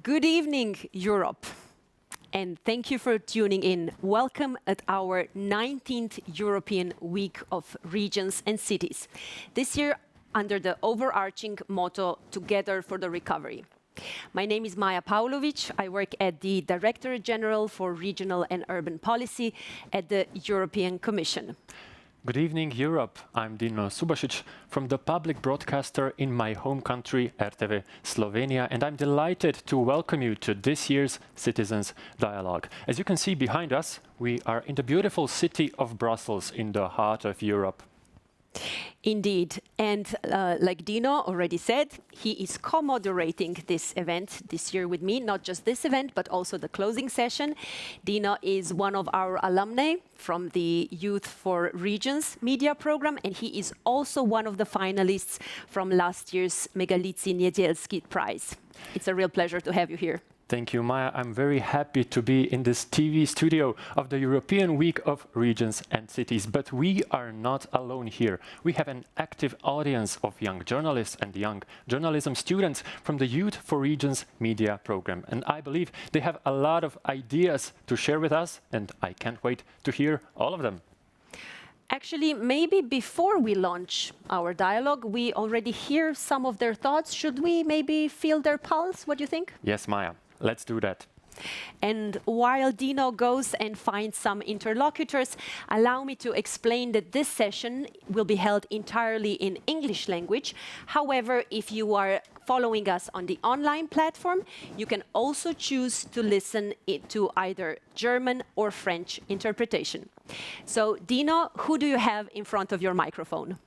Good evening, Europe, and thank you for tuning in. Welcome at our 19th European Week of Regions and Cities, this year under the overarching motto, Together for the Recovery. My name is Maja Pavlovic. I work at the Directorate General for Regional and Urban Policy at the European Commission. Good evening, Europe. I'm Dino Subasic from the public broadcaster in my home country, RTV Slovenia, and I'm delighted to welcome you to this year's Citizens Dialogue. As you can see behind us, we are in the beautiful city of Brussels, in the heart of Europe. Indeed, and like Dino already said, he is co-moderating this event this year with me, not just this event, but also the closing session. Dino is one of our alumni from the Youth4Regions media program, and he is also one of the finalists from last year's Megalici Niedzielski Prize. It's a real pleasure to have you here. Thank you, Maja. I'm very happy to be in this TV studio of the European Week of Regions and Cities. But we are not alone here. We have an active audience of young journalists and young journalism students from the Youth4Regions media program. And I believe they have a lot of ideas to share with us, and I can't wait to hear all of them. Actually, maybe before we launch our dialogue, we already hear some of their thoughts. Should we maybe feel their pulse? What do you think? Yes, Maja. Let's do that. And while Dino goes and finds some interlocutors, allow me to explain that this session will be held entirely in English language. However, if you are following us on the online platform, you can also choose to listen to either German or French interpretation. So, Dino, who do you have in front of your microphone?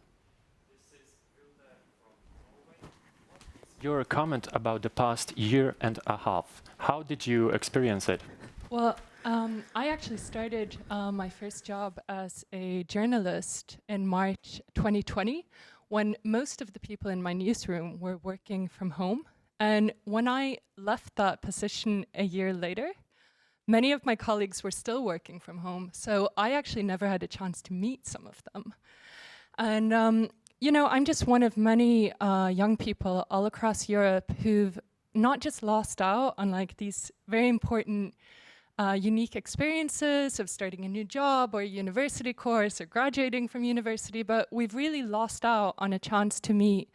Your comment about the past year and a half. How did you experience it? Well, I actually started my first job as a journalist in March 2020, when most of the people in my newsroom were working from home. And when I left that position a year later, many of my colleagues were still working from home. So I actually never had a chance to meet some of them. And you know, I'm just one of many young people all across Europe who've not just lost out on like these very important, unique experiences of starting a new job or a university course or graduating from university, but we've really lost out on a chance to meet,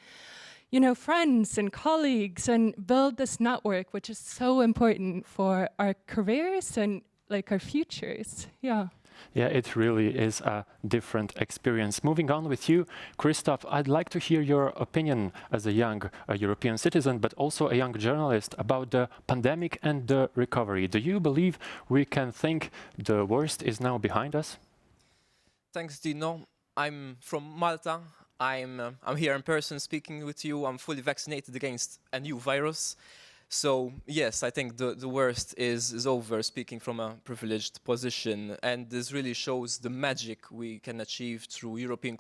you know, friends and colleagues and build this network, which is so important for our careers and like our futures. Yeah. Yeah, it really is a different experience. Moving on with you, Christoph, I'd like to hear your opinion as a young European citizen, but also a young journalist about the pandemic and the recovery. Do you believe we can think the worst is now behind us? Thanks, Dino. I'm from Malta. I'm here in person speaking with you. I'm fully vaccinated against a new virus. So, yes, I think the worst is over, speaking from a privileged position. And this really shows the magic we can achieve through European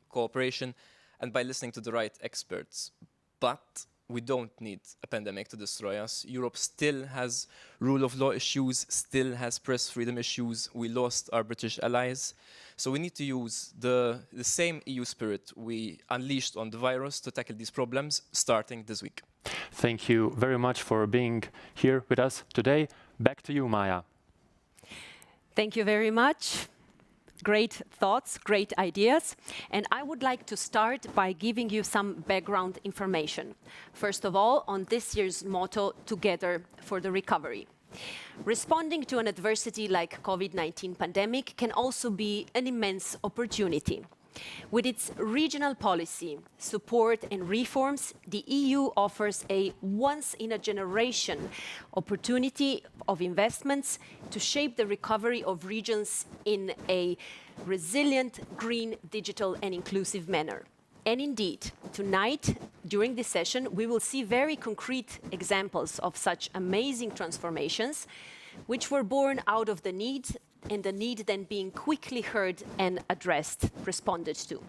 cooperation and by listening to the right experts. But we don't need a pandemic to destroy us. Europe still has rule of law issues, still has press freedom issues. We lost our British allies. So we need to use the same EU spirit we unleashed on the virus to tackle these problems, starting this week. Thank you very much for being here with us today. Back to you, Maja. Thank you very much. Great thoughts, great ideas. And I would like to start by giving you some background information. First of all, on this year's motto, Together for the Recovery. Responding to an adversity like COVID-19 pandemic can also be an immense opportunity. With its regional policy, support and reforms, the EU offers a once-in-a-generation opportunity of investments to shape the recovery of regions in a resilient, green, digital and inclusive manner. And indeed, tonight, during this session, we will see very concrete examples of such amazing transformations, which were born out of the need, and the need then being quickly heard and addressed, responded to.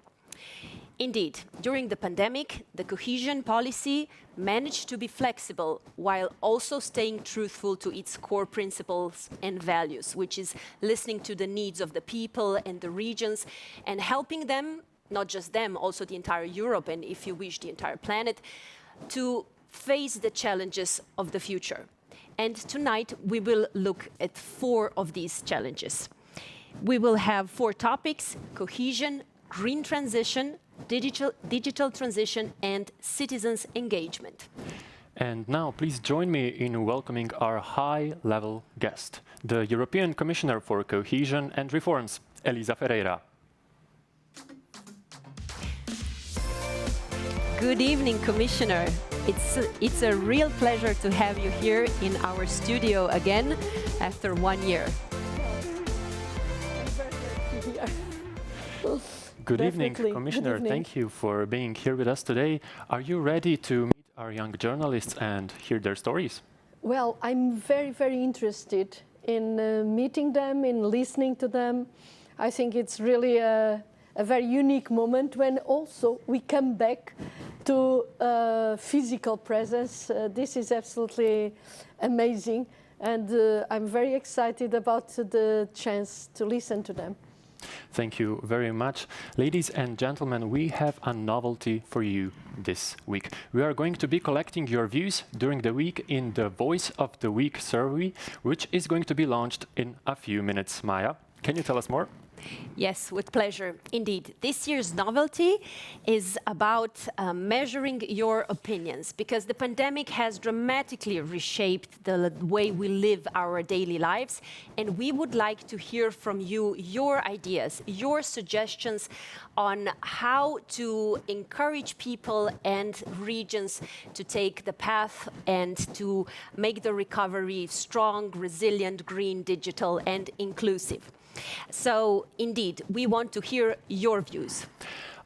Indeed, during the pandemic, the cohesion policy managed to be flexible while also staying truthful to its core principles and values, which is listening to the needs of the people and the regions and helping them, not just them, also the entire Europe and, if you wish, the entire planet, to face the challenges of the future. And tonight we will look at 4 of these challenges. We will have 4 topics: cohesion, green transition, digital transition, and citizens' engagement. And now, please join me in welcoming our high-level guest, the European Commissioner for Cohesion and Reforms, Elisa Ferreira. Good evening, Commissioner. It's a real pleasure to have you here in our studio again after 1 year. Good evening, Definitely. Commissioner. Good evening. Thank you for being here with us today. Are you ready to meet our young journalists and hear their stories? Well, I'm very, very interested in meeting them, in listening to them. I think it's really a very unique moment when also we come back to physical presence. This is absolutely amazing, and I'm very excited about the chance to listen to them. Thank you very much. Ladies and gentlemen, we have a novelty for you this week. We are going to be collecting your views during the week in the Voice of the Week survey, which is going to be launched in a few minutes. Maya, can you tell us more? Yes, with pleasure. Indeed, this year's novelty is about measuring your opinions, because the pandemic has dramatically reshaped the way we live our daily lives, and we would like to hear from you your ideas, your suggestions on how to encourage people and regions to take the path and to make the recovery strong, resilient, green, digital, and inclusive. So, indeed, we want to hear your views.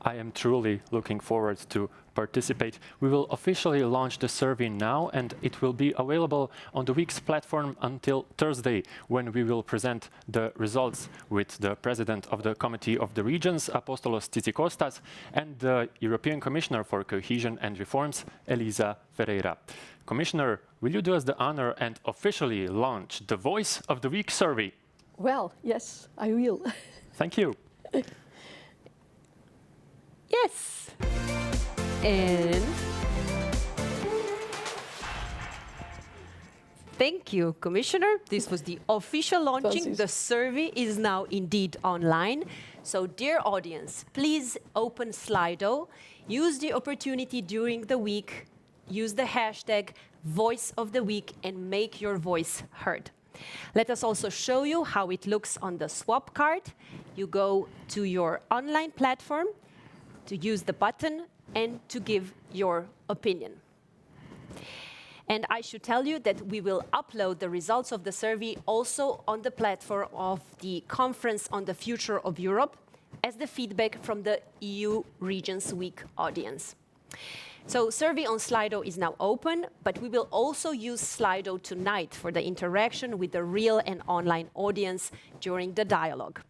I am truly looking forward to participate. We will officially launch the survey now, and it will be available on the week's platform until Thursday, when we will present the results with the President of the Committee of the Regions, Apostolos Tzitzikostas, and the European Commissioner for Cohesion and Reforms, Elisa Ferreira. Commissioner, will you do us the honor and officially launch the Voice of the Week survey? Well, yes, I will. Thank you. Yes. And thank you, Commissioner. This was the official launching. The survey is now indeed online. So, dear audience, please open Slido, use the opportunity during the week, use the hashtag Voice of the Week, and make your voice heard. Let us also show you how it looks on the swap card. You go to your online platform to use the button and to give your opinion. And I should tell you that we will upload the results of the survey also on the platform of the Conference on the Future of Europe as the feedback from the EURegionsWeek audience. So, survey on Slido is now open, but we will also use Slido tonight for the interaction with the real and online audience during the dialogue.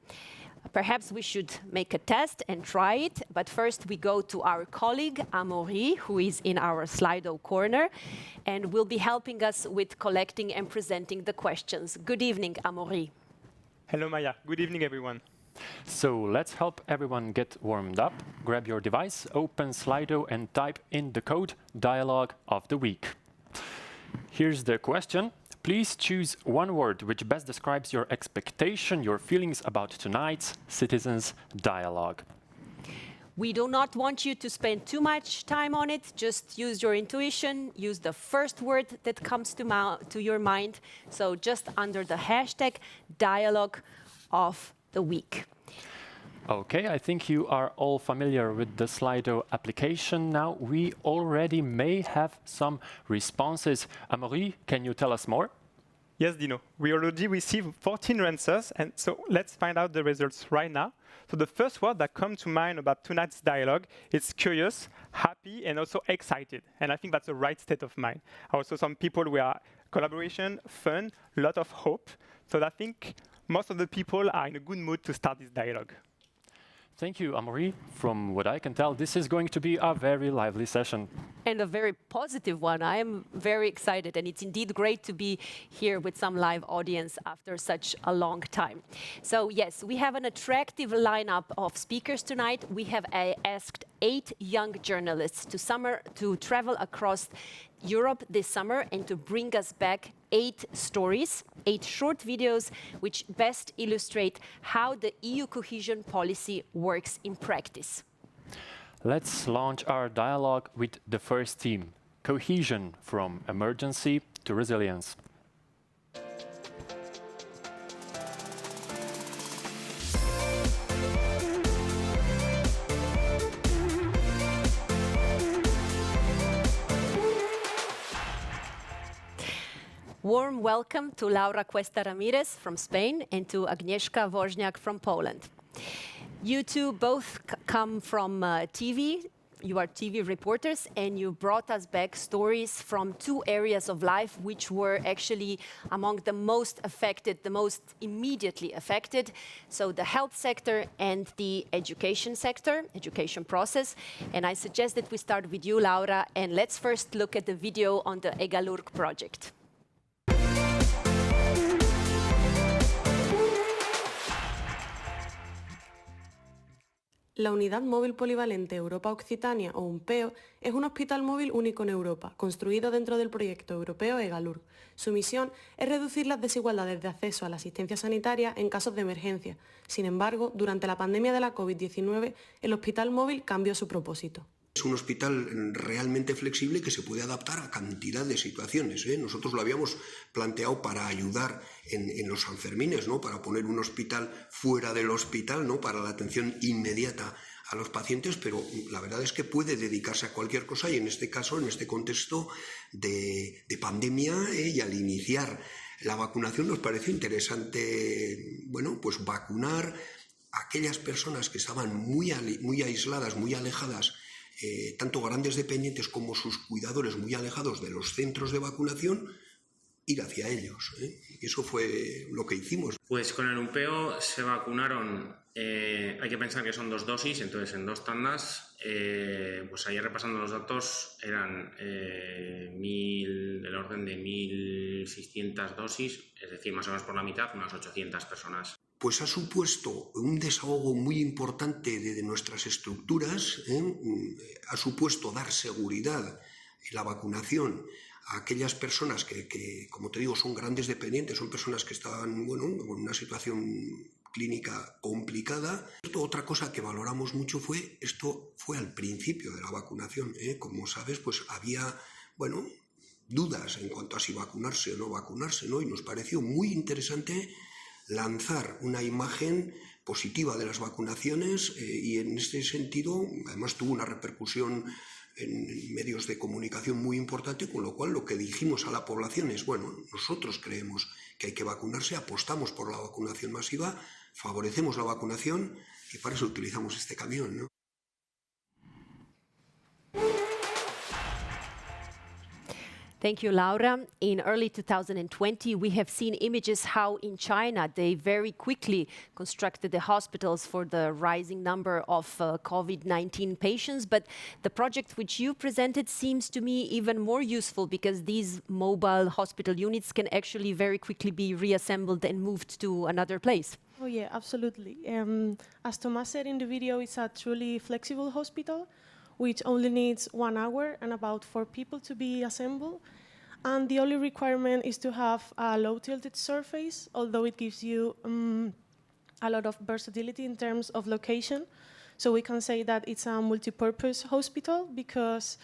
Perhaps we should make a test and try it, but first we go to our colleague, Amaury, who is in our Slido corner, and will be helping us with collecting and presenting the questions. Good evening, Amaury. Hello, Maya. Good evening, everyone. So let's help everyone get warmed up. Grab your device, open Slido, and type in the code Dialogue of the Week. Here's the question. Please choose one word which best describes your expectation, your feelings about tonight's Citizens' Dialogue. We do not want you to spend too much time on it. Just use your intuition. Use the first word that comes to your mind. So just under the hashtag Dialogue of the Week. Okay, I think you are all familiar with the Slido application now. We already may have some responses. Amaury, can you tell us more? Yes, Dino. We already received 14 answers, and so let's find out the results right now. So the first word that comes to mind about tonight's dialogue is curious, happy, and also excited. And I think that's the right state of mind. Also, some people were collaboration, fun, a lot of hope. So I think most of the people are in a good mood to start this dialogue. Thank you, Amaury. From what I can tell, this is going to be a very lively session. And a very positive one. I am very excited, and it's indeed great to be here with some live audience after such a long time. So yes, we have an attractive lineup of speakers tonight. We have asked 8 young journalists to travel across Europe this summer and to bring us back 8 stories, 8 short videos, which best illustrate how the EU cohesion policy works in practice. Let's launch our dialogue with the first theme, cohesion from emergency to resilience. Warm welcome to Laura Cuesta Ramirez from Spain and to Agnieszka Woźniak from Poland. You two both come from TV. You are TV reporters, and you brought us back stories from 2 areas of life which were actually among the most affected, the most immediately affected. So the health sector and the education sector, education process. And I suggest that we start with you, Laura, and let's first look at the video on the EURegionsWeek project. La Unidad Móvil Polivalente Europa-Occitania, o UNPEO, es un hospital móvil único en Europa, construido dentro del proyecto europeo EURegionsWeek. Su misión es reducir las desigualdades de acceso a la asistencia sanitaria en casos de emergencia. Sin embargo, durante la pandemia de la COVID-19, el hospital móvil cambió su propósito. Es un hospital realmente flexible que se puede adaptar a cantidad de situaciones, ¿eh? Nosotros lo habíamos planteado para ayudar en los Sanfermines, ¿no? Para poner un hospital fuera del hospital, ¿no? Para la atención inmediata a los pacientes, pero la verdad es que puede dedicarse a cualquier cosa y en este caso, en este contexto de pandemia, y al iniciar la vacunación nos pareció interesante, bueno, pues vacunar a aquellas personas que estaban muy aisladas, muy alejadas, tanto grandes dependientes como sus cuidadores muy alejados de los centros de vacunación, ir hacia ellos, ¿eh? Y eso fue lo que hicimos. Pues con el UNPEO se vacunaron, hay que pensar que son 2 dosis, entonces en 2 tandas, pues ayer repasando los datos eran del orden de 1.600 dosis, es decir, más o menos por la mitad, unas 800 personas. Pues ha supuesto un desahogo muy importante de nuestras estructuras, ha supuesto dar seguridad en la vacunación a aquellas personas que, como te digo, son grandes dependientes, son personas que estaban, bueno, en una situación clínica complicada. Otra cosa que valoramos mucho esto fue al principio de la vacunación, ¿eh? Como sabes, pues había, bueno, dudas en cuanto a si vacunarse o no vacunarse, ¿no? Y nos pareció muy interesante lanzar una imagen positiva de las vacunaciones y en este sentido además tuvo una repercusión en medios de comunicación muy importante, con lo cual lo que dijimos a la población es, bueno, nosotros creemos que hay que vacunarse, apostamos por la vacunación masiva, favorecemos la vacunación y para eso utilizamos este camión, ¿no? Thank you, Laura. In early 2020, we have seen images how in China they very quickly constructed the hospitals for the rising number of COVID-19 patients. But the project which you presented seems to me even more useful because these mobile hospital units can actually very quickly be reassembled and moved to another place. Oh yeah, absolutely. As Thomas said in the video, it's a truly flexible hospital, which only needs 1 hour and about 4 people to be assembled. And the only requirement is to have a low-tilted surface, although it gives you a lot of versatility in terms of location. So we can say that it's a multi-purpose hospital because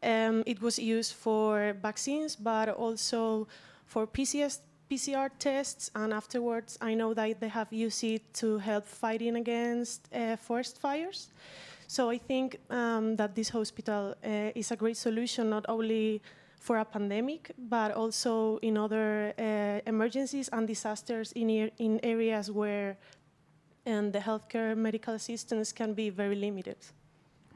it was used for vaccines, but also for PCR tests, and afterwards I know that they have used it to help fighting against forest fires. So I think that this hospital is a great solution, not only for a pandemic, but also in other emergencies and disasters in areas where the healthcare medical assistance can be very limited.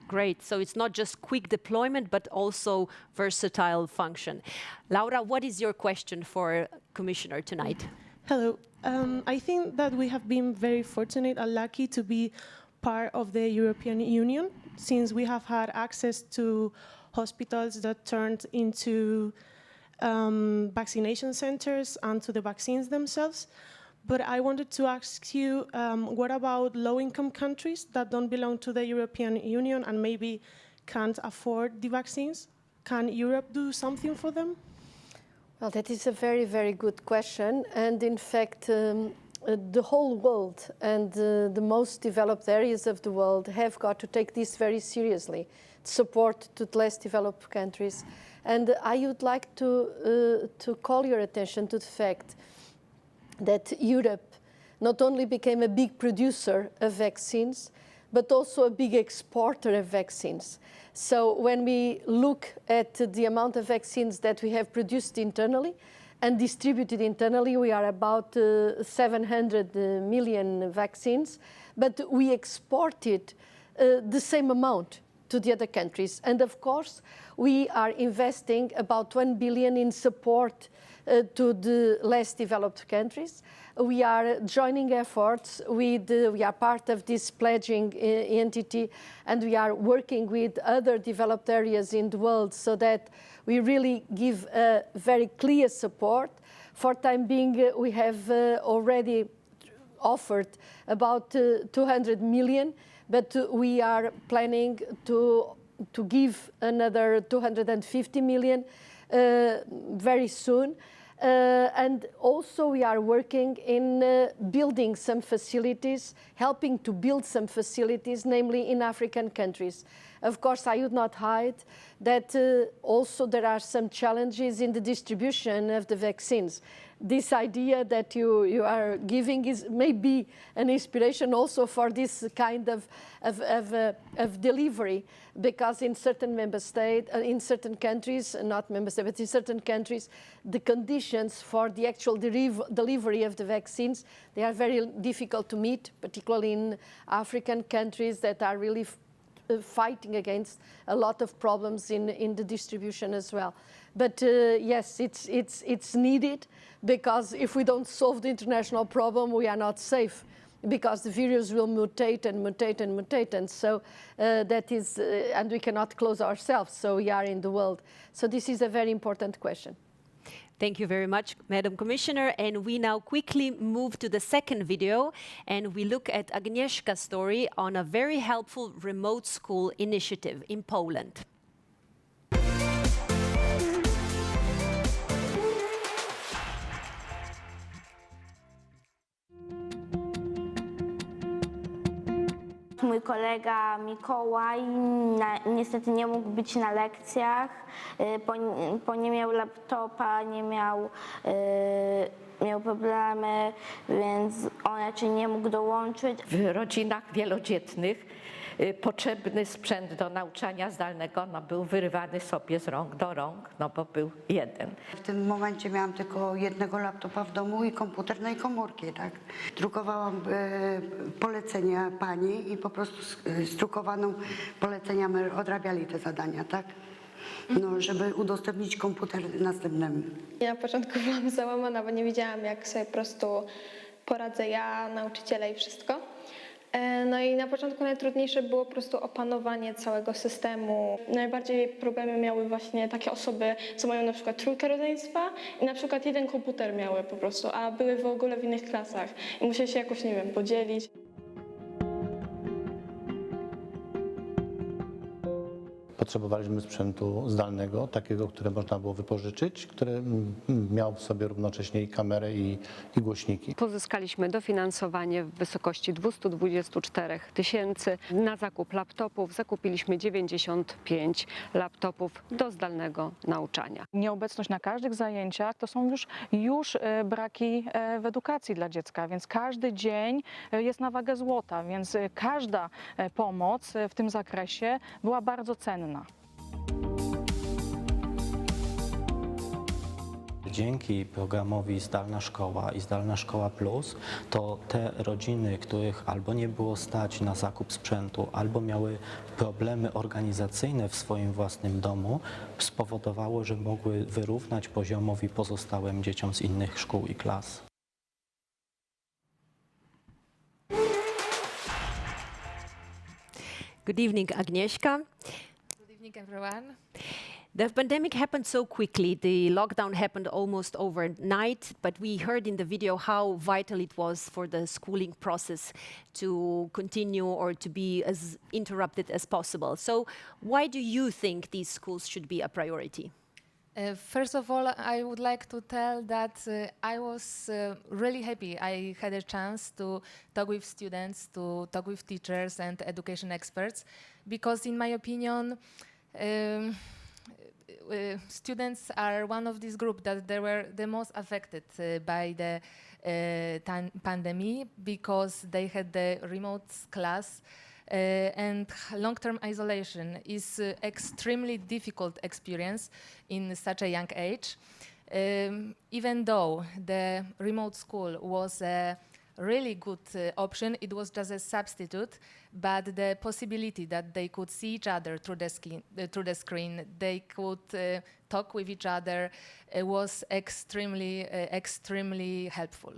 Great. So it's not just quick deployment, but also versatile function. Laura, what is your question for Commissioner tonight? Hello. I think that we have been very fortunate and lucky to be part of the European Union, since we have had access to hospitals that turned into vaccination centers and to the vaccines themselves. But I wanted to ask you, what about low-income countries that don't belong to the European Union and maybe can't afford the vaccines? Can Europe do something for them? Well, that is a very, very good question. And in fact, the whole world and the most developed areas of the world have got to take this very seriously, support to the less developed countries. And I would like to call your attention to the fact that Europe not only became a big producer of vaccines, but also a big exporter of vaccines. So when we look at the amount of vaccines that we have produced internally and distributed internally, we are about 700 million vaccines, but we exported the same amount to the other countries. And of course, we are investing about 1 billion in support to the less developed countries. We are joining efforts with, we are part of this pledging entity, and we are working with other developed areas in the world so that we really give very clear support. For time being, we have already offered about 200 million, but we are planning to give another 250 million very soon. And also we are working in building some facilities, helping to build some facilities, namely in African countries. Of course, I would not hide that also there are some challenges in the distribution of the vaccines. This idea that you are giving is maybe an inspiration also for this kind of delivery, because in certain member states, in certain countries, not member states, but in certain countries, the conditions for the actual delivery of the vaccines, they are very difficult to meet, particularly in African countries that are really fighting against a lot of problems in the distribution as well. But yes, it's needed, because if we don't solve the international problem, we are not safe, because the virus will mutate and mutate and mutate, and so that is, and we cannot close ourselves, so we are in the world. So this is a very important question. Thank you very much, Madam Commissioner. And we now quickly move to the second video, and we look at Agnieszka's story on a very helpful remote school initiative in Poland. Mój kolega Mikołaj niestety nie mógł być na lekcjach, bo nie miał laptopa, miał problemy, więc on raczej nie mógł dołączyć. W rodzinach wielodzietnych potrzebny sprzęt do nauczania zdalnego był wyrywany sobie z rąk do rąk, bo był jeden. W tym momencie miałam tylko jednego laptopa w domu i komputer, no i komórki, tak. Drukowałam polecenia pani i po prostu z drukowaną poleceniami odrabiali te zadania, tak. No, żeby udostępnić komputer następnemu. Ja na początku byłam załamana, bo nie wiedziałam, jak sobie po prostu poradzę ja, nauczyciele i wszystko. No i na początku najtrudniejsze było po prostu opanowanie całego systemu. Najbardziej problemy miały właśnie takie osoby, co mają na przykład trójkę rodzeństwa i na przykład jeden komputer miały po prostu, a były w ogóle w innych klasach i musieli się jakoś, nie wiem, podzielić. Potrzebowaliśmy sprzętu zdalnego, takiego, które można było wypożyczyć, który miał w sobie równocześnie i kamerę, i głośniki. Pozyskaliśmy dofinansowanie w wysokości 224 000 na zakup laptopów. Zakupiliśmy 95 laptopów do zdalnego nauczania. Nieobecność na każdych zajęciach to są już braki w edukacji dla dziecka, więc każdy dzień jest na wagę złota, więc każda pomoc w tym zakresie była bardzo cenna. Dzięki programowi Zdalna Szkoła i Zdalna Szkoła Plus, to te rodziny, których albo nie było stać na zakup sprzętu, albo miały problemy organizacyjne w swoim własnym domu, spowodowało, że mogły wyrównać poziomowi pozostałym dzieciom z innych szkół i klas. Good evening, Agnieszka. Good evening, everyone. The pandemic happened so quickly. The lockdown happened almost overnight, but we heard in the video how vital it was for the schooling process to continue or to be as interrupted as possible. So why do you think these schools should be a priority? First of all, I would like to tell that I was really happy. I had a chance to talk with students, to talk with teachers and education experts, because in my opinion, students are one of these groups that they were the most affected by the pandemic, because they had the remote class. And long-term isolation is extremely difficult experience in such a young age. Even though the remote school was a really good option, it was just a substitute, but the possibility that they could see each other through the screen, they could talk with each other, was extremely helpful.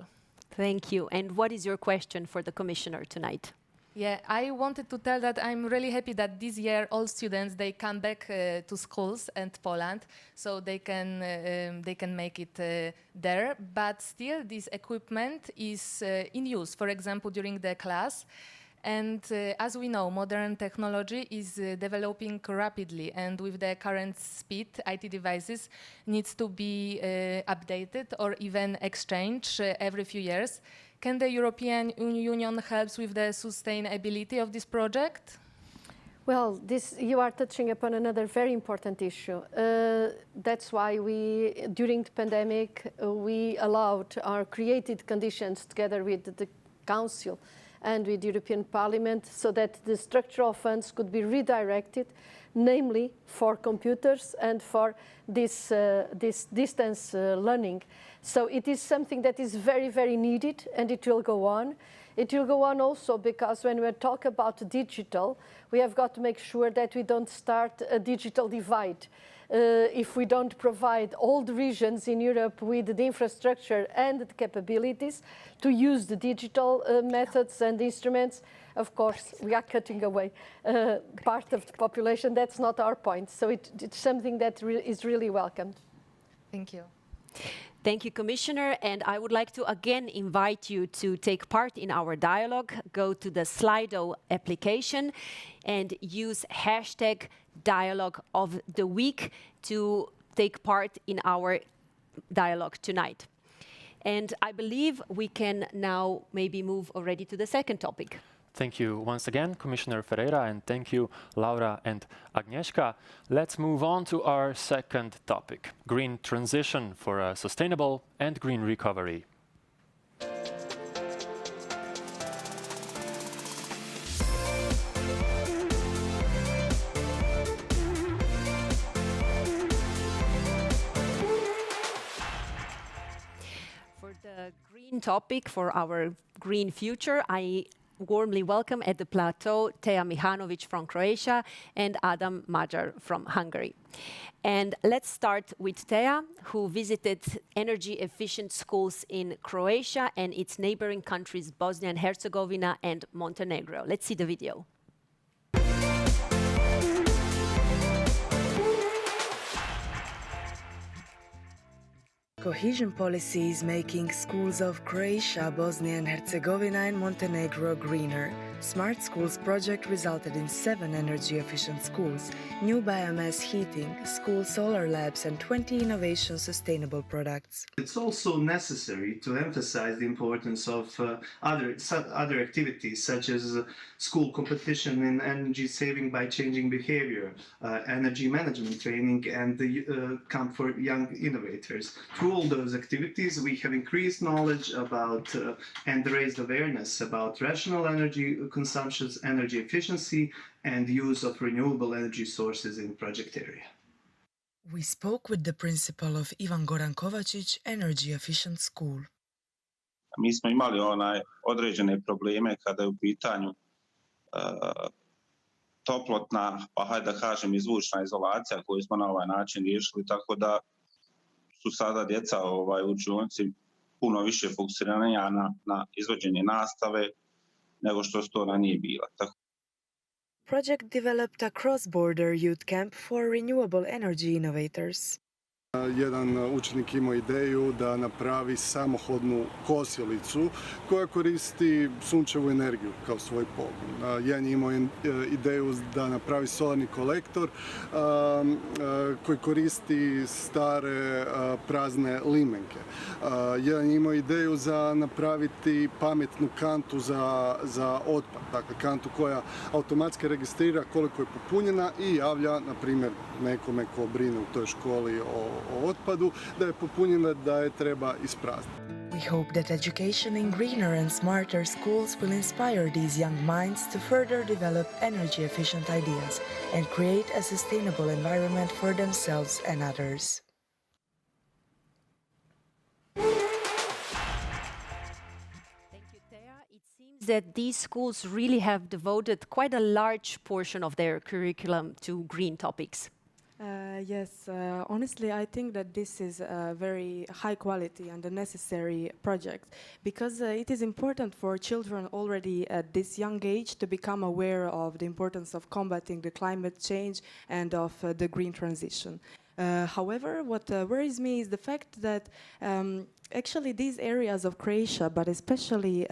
Thank you. And what is your question for the Commissioner tonight? Yeah, I wanted to tell that I'm really happy that this year all students, they come back to schools and Poland, so they can make it there. But still, this equipment is in use, for example, during the class. And as we know, modern technology is developing rapidly, and with the current speed, IT devices needs to be updated or even exchanged every few years. Can the European Union help with the sustainability of this project? Well, you are touching upon another very important issue. That's why during the pandemic, we created conditions together with the Council and with the European Parliament so that the structural funds could be redirected, namely for computers and for this distance learning. So it is something that is very, very needed, and it will go on. It will go on also because when we talk about digital, we have got to make sure that we don't start a digital divide. If we don't provide all the regions in Europe with the infrastructure and the capabilities to use the digital methods and instruments, of course, we are cutting away part of the population. That's not our point. So it's something that is really welcomed. Thank you. Thank you, Commissioner. And I would like to again invite you to take part in our dialogue. Go to the Slido application and use #DialogueOfTheWeek to take part in our dialogue tonight. And I believe we can now maybe move already to the second topic. Thank you once again, Commissioner Ferreira, and thank you, Laura and Agnieszka. Let's move on to our second topic, green transition for a sustainable and green recovery. For the green topic, for our green future, I warmly welcome at the plateau Teja Mihanovic from Croatia and Adam Magyar from Hungary. And let's start with Teja, who visited energy efficient schools in Croatia and its neighboring countries, Bosnia and Herzegovina and Montenegro. Let's see the video. Cohesion policy is making schools of Croatia, Bosnia and Herzegovina and Montenegro greener. Smart Schools project resulted in 7 energy-efficient schools, new biomass heating, school solar labs and 20 innovation sustainable products. It's also necessary to emphasize the importance of other activities such as school competition in energy saving by changing behavior, energy management training and the camp for young innovators. Through all those activities, we have increased knowledge about and raised awareness about rational energy consumption, energy efficiency, and use of renewable energy sources in project area. We spoke with the principal of Ivan Goran Kovačić Energy Efficient School. Mi smo imali određene probleme kada je u pitanju toplotna, pa hajde da kažem i zvučna izolacija koju smo na ovaj način riješili, tako da su sada djeca učionici puno više fokusiranja na izvođenje nastave nego što to ranije bila. Project developed a cross-border youth camp for renewable energy innovators. Jedan učenik imao ideju da napravi samohodnu kosilicu koja koristi sunčevu energiju kao svoj pogon. Jedan je imao ideju da napravi solarni kolektor koji koristi stare prazne limenke. Jedan je imao ideju za napraviti pametnu kantu za otpad, dakle kantu koja automatski registrira koliko je popunjena i javlja, na primjer, nekome ko brine u toj školi o otpadu, da je popunjena, da je treba isprazniti. We hope that education in greener and smarter schools will inspire these young minds to further develop energy-efficient ideas and create a sustainable environment for themselves and others. That these schools really have devoted quite a large portion of their curriculum to green topics. Yes, honestly, I think that this is a very high quality and a necessary project because it is important for children already at this young age to become aware of the importance of combating the climate change and of the green transition. However, what worries me is the fact that actually these areas of Croatia, but especially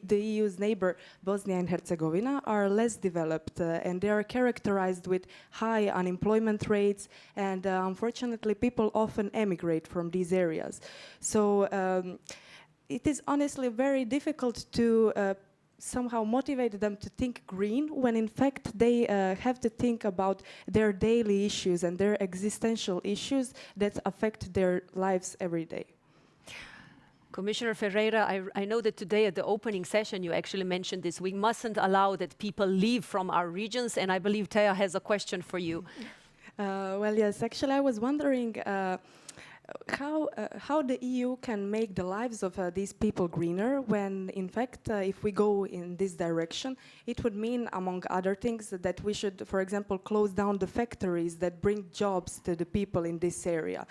the EU's neighbor, Bosnia and Herzegovina, are less developed and they are characterized with high unemployment rates and unfortunately people often emigrate from these areas. So it is honestly very difficult to somehow motivate them to think green when in fact they have to think about their daily issues and their existential issues that affect their lives every day. Commissioner Ferreira, I know that today at the opening session you actually mentioned this. We mustn't allow that people leave from our regions, and I believe Thea has a question for you. Well, yes, actually I was wondering how the EU can make the lives of these people greener when, in fact, if we go in this direction, it would mean, among other things, that we should, for example, close down the factories that bring jobs to the people in this area.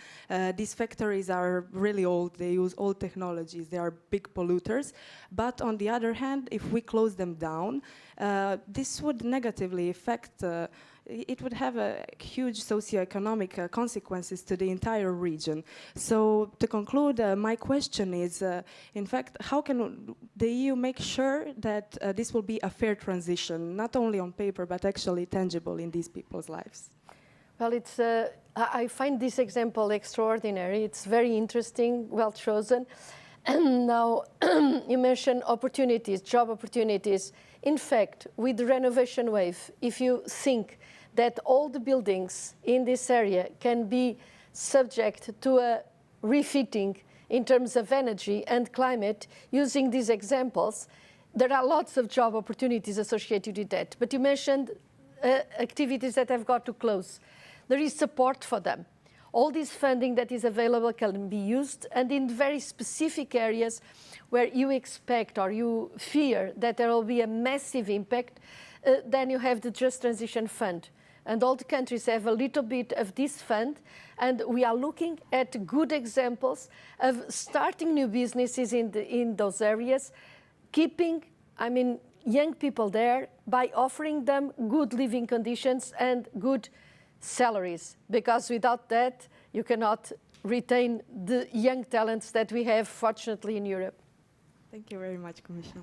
These factories are really old, they use old technologies, they are big polluters, but on the other hand, if we close them down, this would negatively affect it would have a huge socioeconomic consequences to the entire region. So to conclude, my question is, in fact, how can the EU make sure that this will be a fair transition, not only on paper, but actually tangible in these people's lives? Well, I find this example extraordinary. It's very interesting, well chosen. And now, you mentioned opportunities, job opportunities. In fact, with the renovation wave, if you think that all the buildings in this area can be subject to a refitting in terms of energy and climate, using these examples, there are lots of job opportunities associated with that. But you mentioned activities that have got to close. There is support for them. All this funding that is available can be used, and in very specific areas where you expect or you fear that there will be a massive impact, then you have the Just Transition Fund. And all the countries have a little bit of this fund, and we are looking at good examples of starting new businesses in those areas, keeping, young people there by offering them good living conditions and good salaries, because without that, you cannot retain the young talents that we have, fortunately, in Europe. Thank you very much, Commissioner.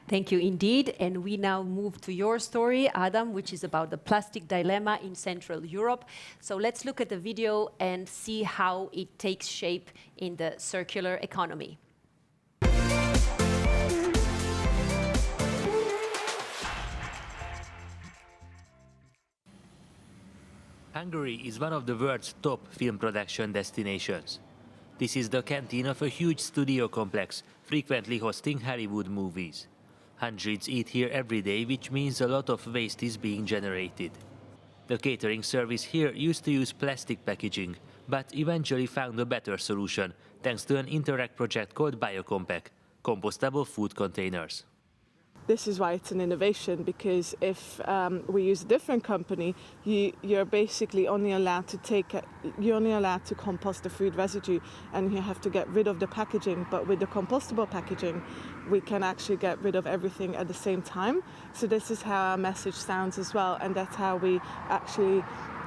Thank you indeed. And we now move to your story, Adam, which is about the plastic dilemma in Central Europe. So let's look at the video and see how it takes shape in the circular economy. Hungary is one of the world's top film production destinations. This is the canteen of a huge studio complex, frequently hosting Hollywood movies. Hundreds eat here every day, which means a lot of waste is being generated. The catering service here used to use plastic packaging, but eventually found a better solution, thanks to an Interact project called Biocompact, compostable food containers. This is why it's an innovation, because if we use a different company, you're basically only allowed to compost the food residue, and you have to get rid of the packaging. But with the compostable packaging, we can actually get rid of everything at the same time. So this is how our message sounds as well, and that's how we actually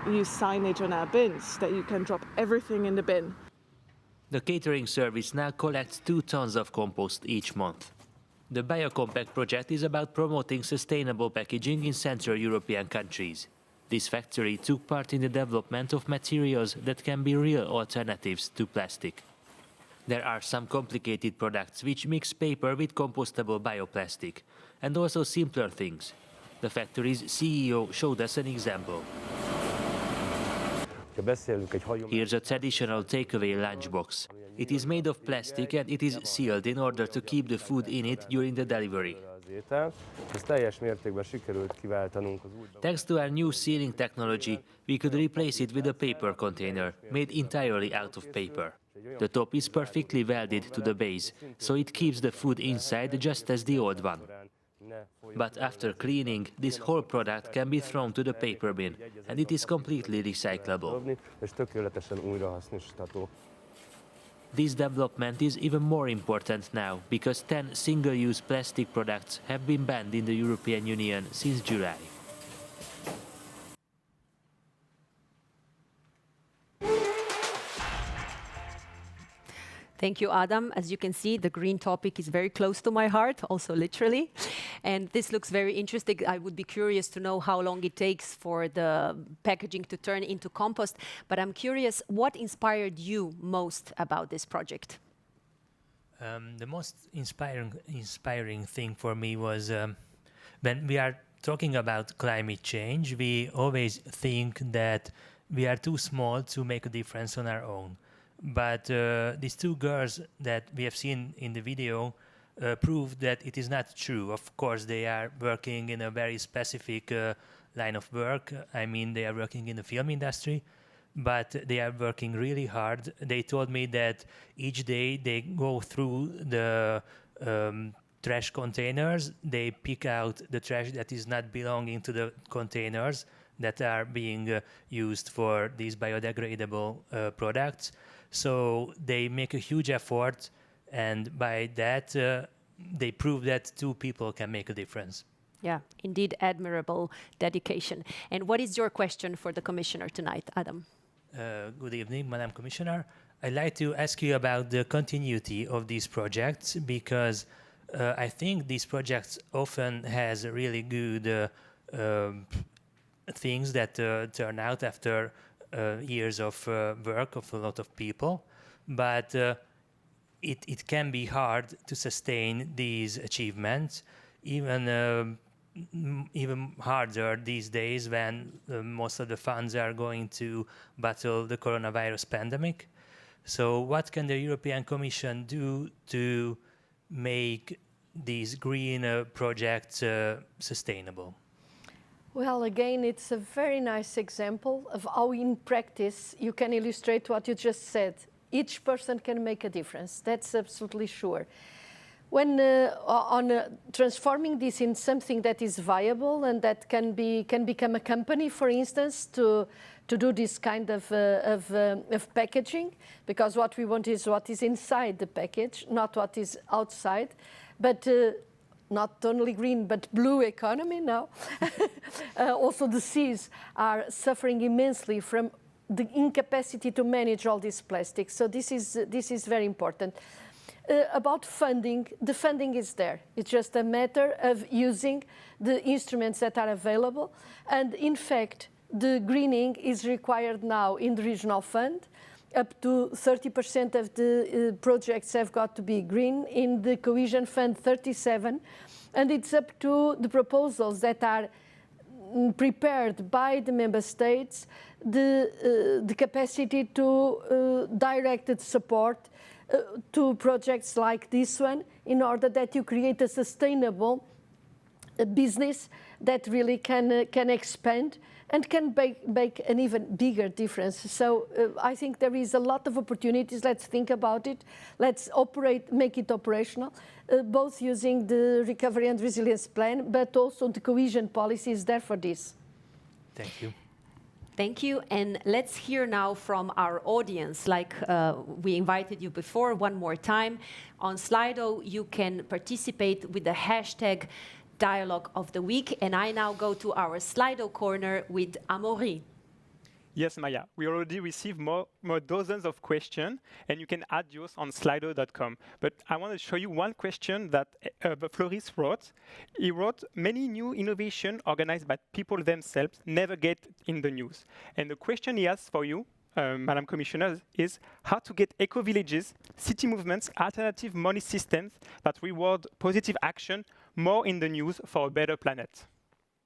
use signage on our bins that you can drop everything in the bin. The catering service now collects 2 tons of compost each month. The Biocompact project is about promoting sustainable packaging in Central European countries. This factory took part in the development of materials that can be real alternatives to plastic. There are some complicated products which mix paper with compostable bioplastic, and also simpler things. The factory's CEO showed us an example. Here's a traditional takeaway lunchbox. It is made of plastic and it is sealed in order to keep the food in it during the delivery. Thanks to our new sealing technology, we could replace it with a paper container, made entirely out of paper. The top is perfectly welded to the base, so it keeps the food inside just as the old one. But after cleaning, this whole product can be thrown to the paper bin, and it is completely recyclable. This development is even more important now, because 10 single-use plastic products have been banned in the European Union since July. Thank you, Adam. As you can see, the green topic is very close to my heart, also literally. And this looks very interesting. I would be curious to know how long it takes for the packaging to turn into compost. But I'm curious, what inspired you most about this project? The most inspiring thing for me was when we are talking about climate change, we always think that we are too small to make a difference on our own. But these 2 girls that we have seen in the video prove that it is not true. Of course, they are working in a very specific line of work. I mean, they are working in the film industry, but they are working really hard. They told me that each day they go through the trash containers. They pick out the trash that is not belonging to the containers that are being used for these biodegradable products. So they make a huge effort, and by that they prove that 2 people can make a difference. Yeah, indeed, admirable dedication. And what is your question for the Commissioner tonight, Adam? Good evening, Madam Commissioner. I'd like to ask you about the continuity of these projects, because I think these projects often has really good things that turn out after years of work of a lot of people, but it can be hard to sustain these achievements, even harder these days when most of the funds are going to battle the coronavirus pandemic. So what can the European Commission do to make these green projects sustainable? Well, again, it's a very nice example of how in practice you can illustrate what you just said. Each person can make a difference, that's absolutely sure. When transforming this in something that is viable and that can become a company, for instance, to do this kind of packaging, because what we want is what is inside the package, not what is outside, but not only green, but blue economy now. Also, the seas are suffering immensely from the incapacity to manage all these plastics. So this is very important. About funding, the funding is there. It's just a matter of using the instruments that are available. And in fact, the greening is required now in the regional fund. Up to 30% of the projects have got to be green. In the Cohesion Fund, 37%. And it's up to the proposals that are prepared by the member states, the capacity to direct support to projects like this one, in order that you create a sustainable business that really can expand and can make an even bigger difference. So I think there is a lot of opportunities. Let's think about it. Let's make it operational, both using the Recovery and Resilience Plan, but also the cohesion policy is there for this. Thank you. Thank you. And let's hear now from our audience, like we invited you before, one more time. On Slido, you can participate with the hashtag Dialogue of the Week. And I now go to our Slido corner with Amaury. Yes, Maya. We already received more dozens of questions, and you can add yours on slido.com. But I want to show you one question that Floris wrote. He wrote, many new innovations organized by people themselves never get in the news. And the question he has for you, Madam Commissioner, is how to get eco-villages, city movements, alternative money systems that reward positive action more in the news for a better planet.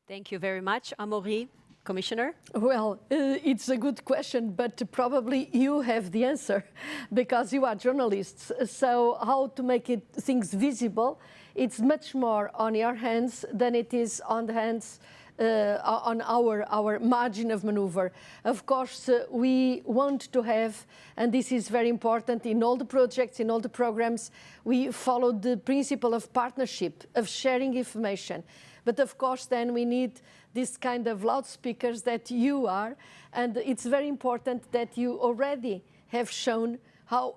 Thank you very much. Amaury, Commissioner? Well, it's a good question, but probably you have the answer because you are journalists. So how to make things visible, it's much more on your hands than it is on the hands on our margin of maneuver. Of course, we want to have, and this is very important in all the projects, in all the programs, we follow the principle of partnership, of sharing information. But of course, then we need this kind of loudspeakers that you are, and it's very important that you already have shown how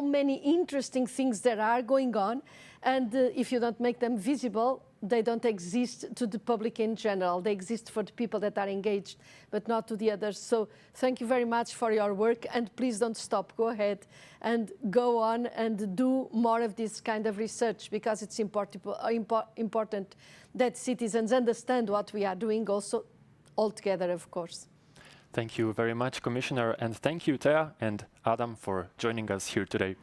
many interesting things there are going on, and if you don't make them visible, they don't exist to the public in general. They exist for the people that are engaged, but not to the others. So thank you very much for your work, and please don't stop. Go ahead and go on and do more of this kind of research, because it's important that citizens understand what we are doing also all together, of course. Thank you very much, Commissioner, and thank you, Thea and Adam, for joining us here today.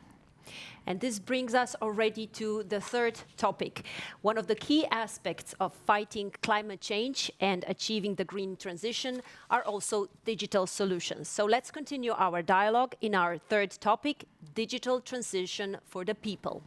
And this brings us already to the third topic. One of the key aspects of fighting climate change and achieving the green transition are also digital solutions. So let's continue our dialogue in our third topic, digital transition for the people.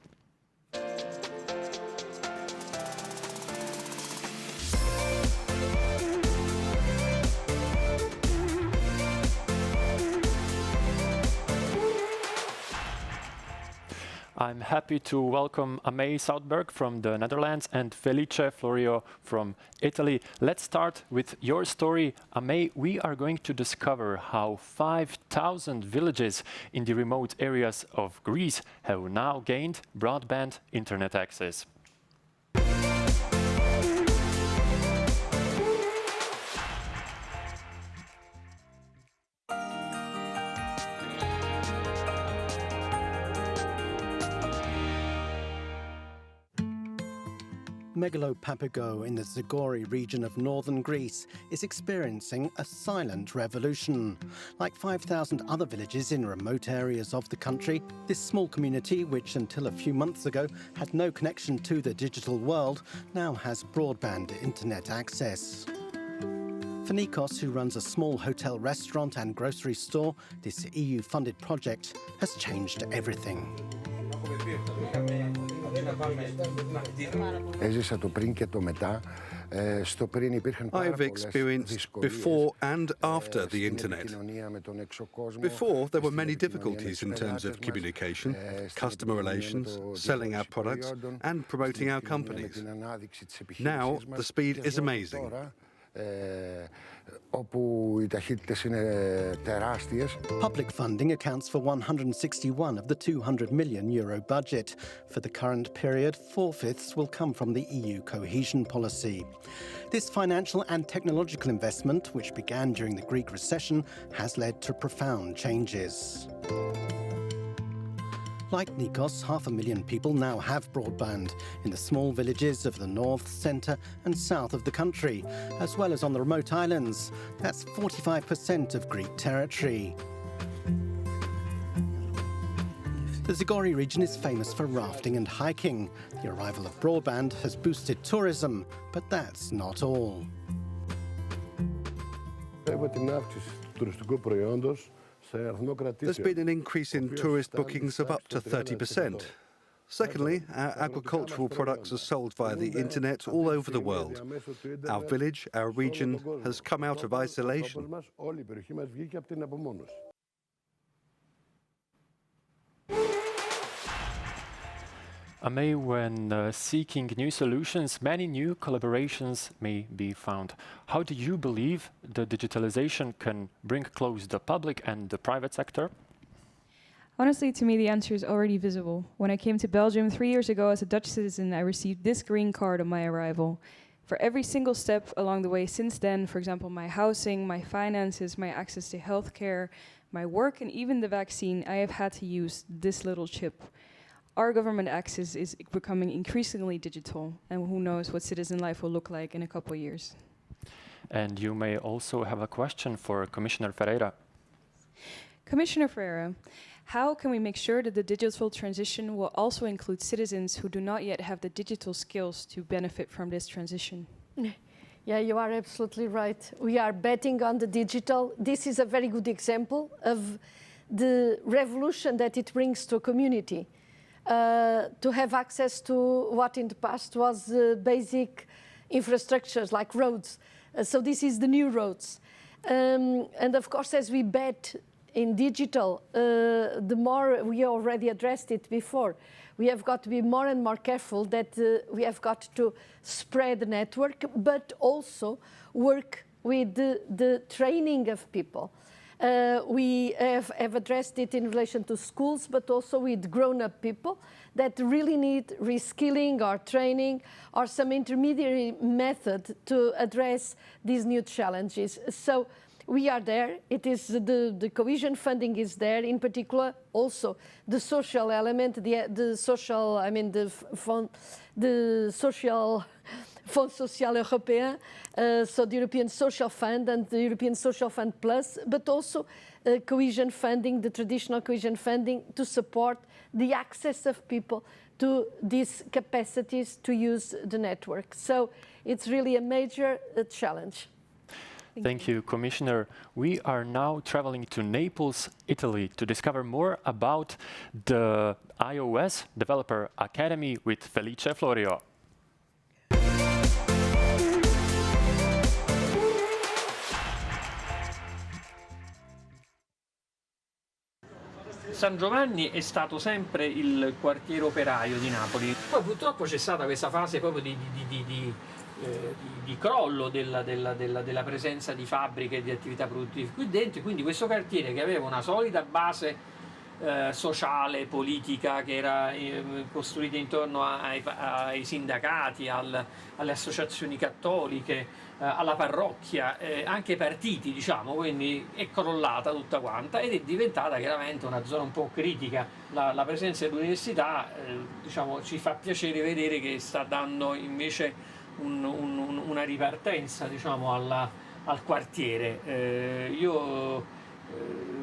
I'm happy to welcome Amey Soutberg from the Netherlands and Felice Florio from Italy. Let's start with your story. Amey, we are going to discover how 5,000 villages in the remote areas of Greece have now gained broadband internet access. Megalopapago in the Zagori region of northern Greece is experiencing a silent revolution. Like 5,000 other villages in remote areas of the country, this small community, which until a few months ago had no connection to the digital world, now has broadband internet access. For Nikos, who runs a small hotel restaurant and grocery store, this EU-funded project has changed everything. I've experienced before and after the internet. Before, there were many difficulties in terms of communication, customer relations, selling our products, and promoting our companies. Now, the speed is amazing. Public funding accounts for 161 of the €200 million budget. For the current period, 4/5 will come from the EU Cohesion policy. This financial and technological investment, which began during the Greek recession, has led to profound changes. Like Nikos, 500,000 people now have broadband in the small villages of the north, centre and south of the country, as well as on the remote islands. That's 45% of Greek territory. The Zagori region is famous for rafting and hiking. The arrival of broadband has boosted tourism, but that's not all. There's been an increase in tourist bookings of up to 30%. Secondly, our agricultural products are sold via the internet all over the world. Our village, our region, has come out of isolation. Amey, when seeking new solutions, many new collaborations may be found. How do you believe the digitalization can bring close the public and the private sector? Honestly, to me, the answer is already visible. When I came to Belgium 3 years ago as a Dutch citizen, I received this green card on my arrival. For every single step along the way since then, for example, my housing, my finances, my access to healthcare, my work, and even the vaccine, I have had to use this little chip. Our government access is becoming increasingly digital, and who knows what citizen life will look like in a couple of years. And you may also have a question for Commissioner Ferreira. Commissioner Ferreira, how can we make sure that the digital transition will also include citizens who do not yet have the digital skills to benefit from this transition? Yeah, you are absolutely right. We are betting on the digital. This is a very good example of the revolution that it brings to a community. To have access to what in the past was basic infrastructures like roads. So this is the new roads. And of course, as we bet in digital, the more we already addressed it before, we have got to be more and more careful that we have got to spread the network, but also work with the training of people. We have addressed it in relation to schools, but also with grown-up people that really need reskilling or training or some intermediary method to address these new challenges. So we are there. It is the cohesion funding is there, in particular also the social element, the social Fonds Social Européen, so the European Social Fund and the European Social Fund Plus, but also cohesion funding, the traditional cohesion funding, to support the access of people to these capacities to use the network. So it's really a major challenge. Thank you, Commissioner. We are now traveling to Naples, Italy, to discover more about the iOS Developer Academy with Felice Florio. San Giovanni è stato sempre il quartiere operaio di Napoli. Poi purtroppo c'è stata questa fase proprio di crollo della presenza di fabbriche e di attività produttive qui dentro, quindi questo quartiere, che aveva una solida base sociale, politica, che era costruita intorno ai sindacati, alle associazioni cattoliche, alla parrocchia, anche ai partiti, diciamo, quindi è crollata tutta quanta ed è diventata chiaramente una zona un po' critica. La presenza dell'università, diciamo, ci fa piacere vedere che sta dando invece una ripartenza, diciamo, al quartiere. Io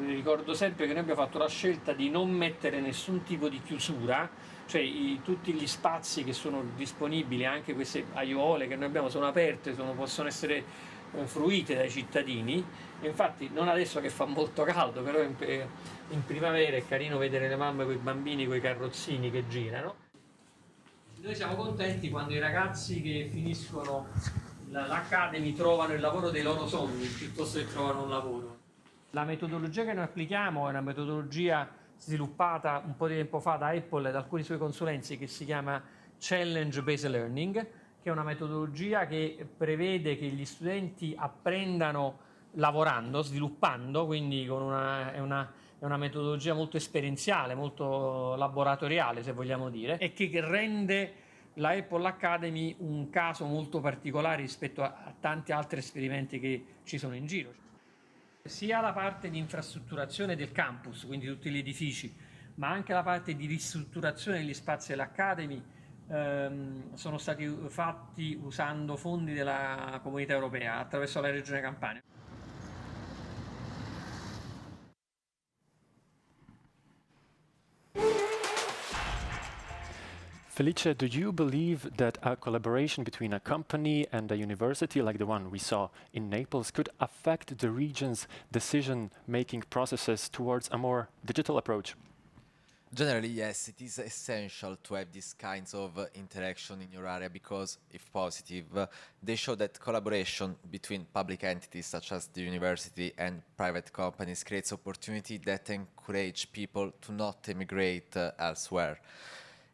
ricordo sempre che noi abbiamo fatto la scelta di non mettere nessun tipo di chiusura, cioè tutti gli spazi che sono disponibili, anche queste aiuole che noi abbiamo, sono aperte, possono essere fruite dai cittadini. E infatti non adesso che fa molto caldo, però in primavera è carino vedere le mamme con i bambini con i carrozzini che girano. Noi siamo contenti quando i ragazzi che finiscono l'Academy trovano il lavoro dei loro sogni piuttosto che trovano un lavoro. La metodologia che noi applichiamo è una metodologia sviluppata un po' di tempo fa da Apple e da alcuni suoi consulenti, che si chiama Challenge Based Learning, che è una metodologia che prevede che gli studenti apprendano lavorando, sviluppando, quindi è una metodologia molto esperienziale, molto laboratoriale, se vogliamo dire, e che rende la Apple Academy un caso molto particolare rispetto a tanti altri esperimenti che ci sono in giro. Sia la parte di infrastrutturazione del campus, quindi tutti gli edifici, ma anche la parte di ristrutturazione degli spazi dell'Academy sono stati fatti usando fondi della Comunità Europea attraverso la Regione Campania. Felice, do you believe that a collaboration between a company and a university like the one we saw in Naples could affect the region's decision-making processes towards a more digital approach? Generally, yes, it is essential to have these kinds of interaction in your area because, if positive, they show that collaboration between public entities such as the university and private companies creates opportunity that encourage people to not emigrate elsewhere.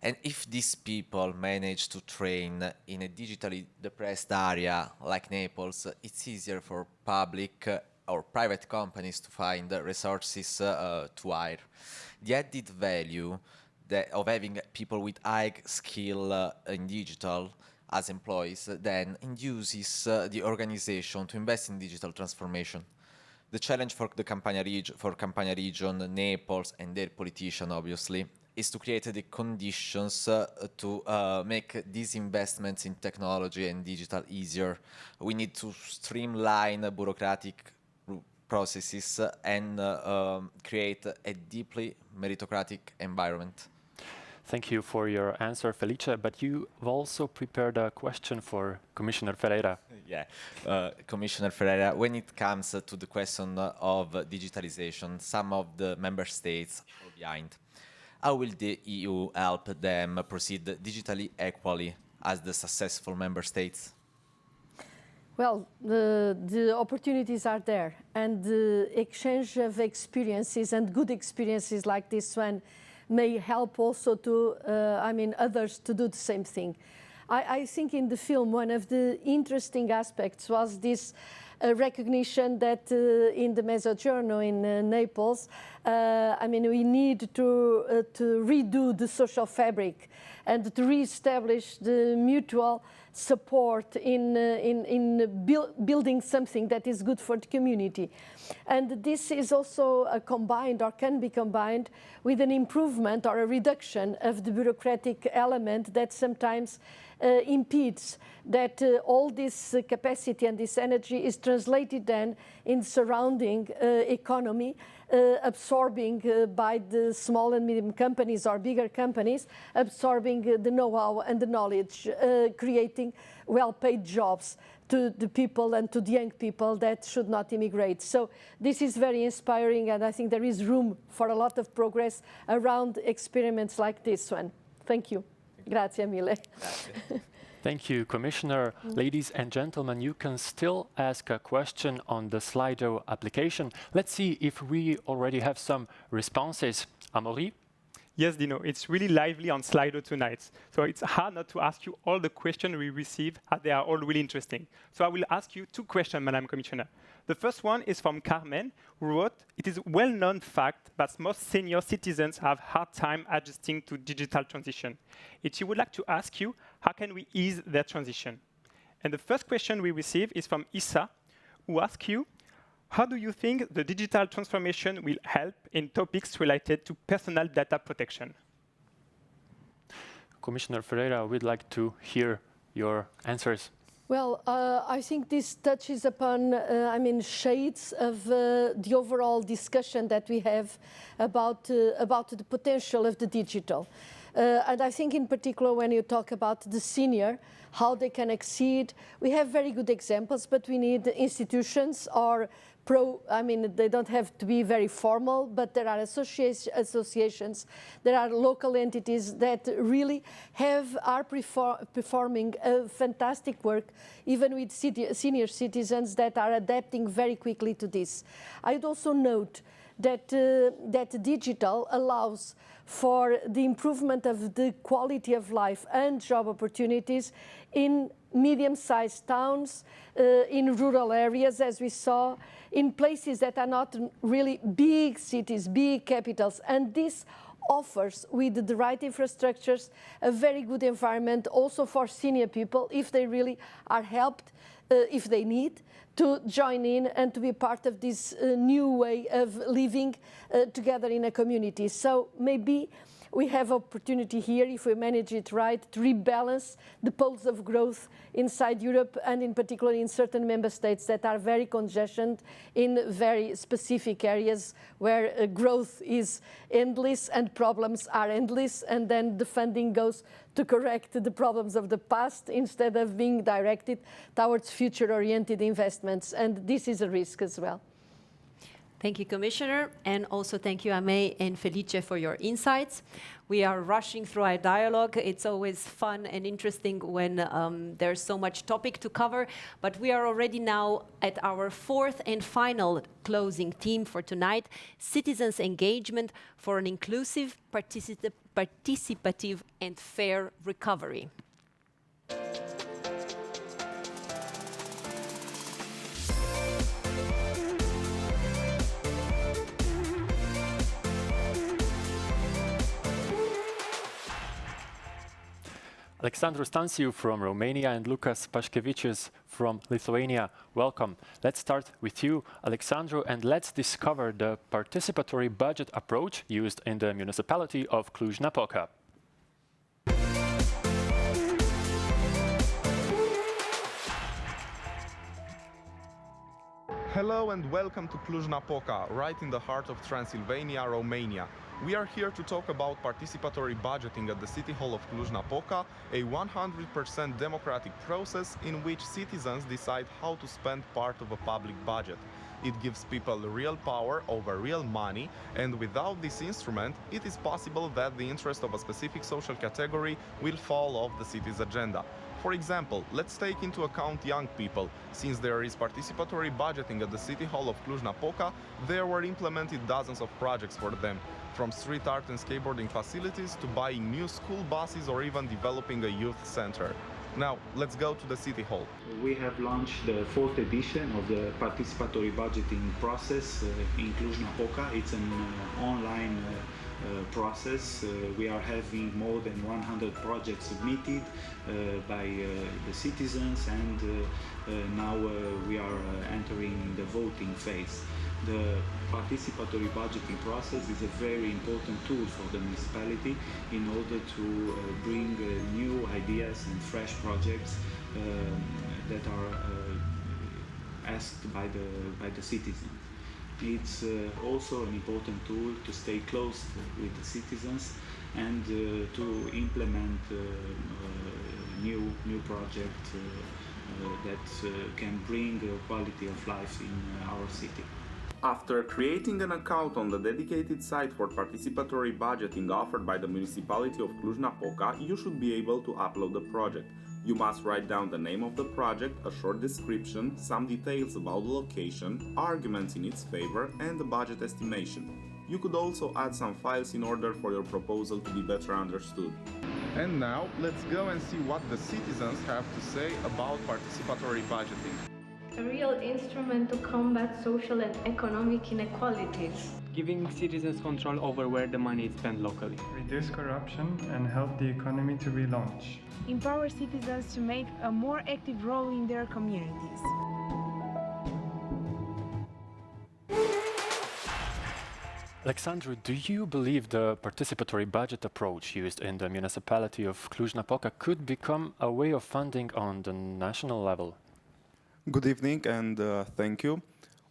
And if these people manage to train in a digitally depressed area like Naples, it's easier for public or private companies to find resources to hire. The added value of having people with high skill in digital as employees, then induces the organization to invest in digital transformation. The challenge for the Campania region, Naples, and their politicians, obviously, is to create the conditions to make these investments in technology and digital easier. We need to streamline bureaucratic processes and create a deeply meritocratic environment. Thank you for your answer, Felice, but you've also prepared a question for Commissioner Ferreira. Yeah, Commissioner Ferreira, when it comes to the question of digitalization, some of the member states are behind. How will the EU help them proceed digitally equally as the successful member states? Well, the opportunities are there, and the exchange of experiences and good experiences like this one may help also to, others to do the same thing. I think in the film, one of the interesting aspects was this recognition that in the Mezzogiorno in Naples, we need to redo the social fabric and to reestablish the mutual support in building something that is good for the community. And this is also combined, or can be combined, with an improvement or a reduction of the bureaucratic element that sometimes impedes that all this capacity and this energy is translated then in surrounding economy, absorbing by the small and medium companies or bigger companies, absorbing the know-how and the knowledge, creating well-paid jobs to the people and to the young people that should not immigrate. So this is very inspiring, and I think there is room for a lot of progress around experiments like this one. Thank you. Grazie mille. Thank you, Commissioner. Ladies and gentlemen, you can still ask a question on the Slido application. Let's see if we already have some responses. Amaury? Yes, Dino, it's really lively on Slido tonight. So it's hard not to ask you all the questions we receive, as they are all really interesting. So I will ask you 2 questions, Madam Commissioner. The first one is from Carmen, who wrote, "It is a well-known fact that most senior citizens have a hard time adjusting to digital transition. If she would like to ask you, how can we ease their transition?" And the first question we receive is from Issa, who asks you, "How do you think the digital transformation will help in topics related to personal data protection?" Commissioner Ferreira, we'd like to hear your answers. Well, I think this touches upon, shades of the overall discussion that we have about the potential of the digital. And I think in particular when you talk about the senior, how they can exceed, we have very good examples, but we need institutions or they don't have to be very formal, but there are associations, there are local entities that really are performing fantastic work, even with senior citizens that are adapting very quickly to this. I'd also note that digital allows for the improvement of the quality of life and job opportunities in medium-sized towns, in rural areas, as we saw, in places that are not really big cities, big capitals. And this offers, with the right infrastructures, a very good environment also for senior people, if they really are helped, if they need, to join in and to be part of this new way of living together in a community. So maybe we have opportunity here, if we manage it right, to rebalance the poles of growth inside Europe, and in particular in certain member states that are very congested in very specific areas where growth is endless and problems are endless, and then the funding goes to correct the problems of the past instead of being directed towards future-oriented investments. And this is a risk as well. Thank you, Commissioner, and also thank you, Amé and Felice, for your insights. We are rushing through our dialogue. It's always fun and interesting when there's so much topic to cover, but we are already now at our 4th and final closing theme for tonight, citizens' engagement for an inclusive, participative and fair recovery. Alexandru Stansiu from Romania and Lukas Paškevičius from Lithuania. Welcome. Let's start with you, Alexandru, and let's discover the participatory budget approach used in the municipality of Cluj-Napoca. Hello and welcome to Cluj-Napoca, right in the heart of Transylvania, Romania. We are here to talk about participatory budgeting at the City Hall of Cluj-Napoca, a 100% democratic process in which citizens decide how to spend part of a public budget. It gives people real power over real money, and without this instrument, it is possible that the interest of a specific social category will fall off the city's agenda. For example, let's take into account young people. Since there is participatory budgeting at the City Hall of Cluj-Napoca, there were implemented dozens of projects for them, from street art and skateboarding facilities to buying new school buses or even developing a youth center. Now, let's go to the City Hall. We have launched the 4th edition of the participatory budgeting process in Cluj-Napoca. It's an online process. We are having more than 100 projects submitted by the citizens, and now we are entering the voting phase. The participatory budgeting process is a very important tool for the municipality in order to bring new ideas and fresh projects that are asked by the citizens. It's also an important tool to stay close with the citizens and to implement new projects that can bring quality of life in our city. After creating an account on the dedicated site for participatory budgeting offered by the municipality of Cluj-Napoca, you should be able to upload the project. You must write down the name of the project, a short description, some details about the location, arguments in its favor, and the budget estimation. You could also add some files in order for your proposal to be better understood. And now, let's go and see what the citizens have to say about participatory budgeting. A real instrument to combat social and economic inequalities. Giving citizens control over where the money is spent locally. Reduce corruption and help the economy to relaunch. Empower citizens to make a more active role in their communities. Alexandru, do you believe the participatory budget approach used in the municipality of Cluj-Napoca could become a way of funding on the national level? Good evening and thank you.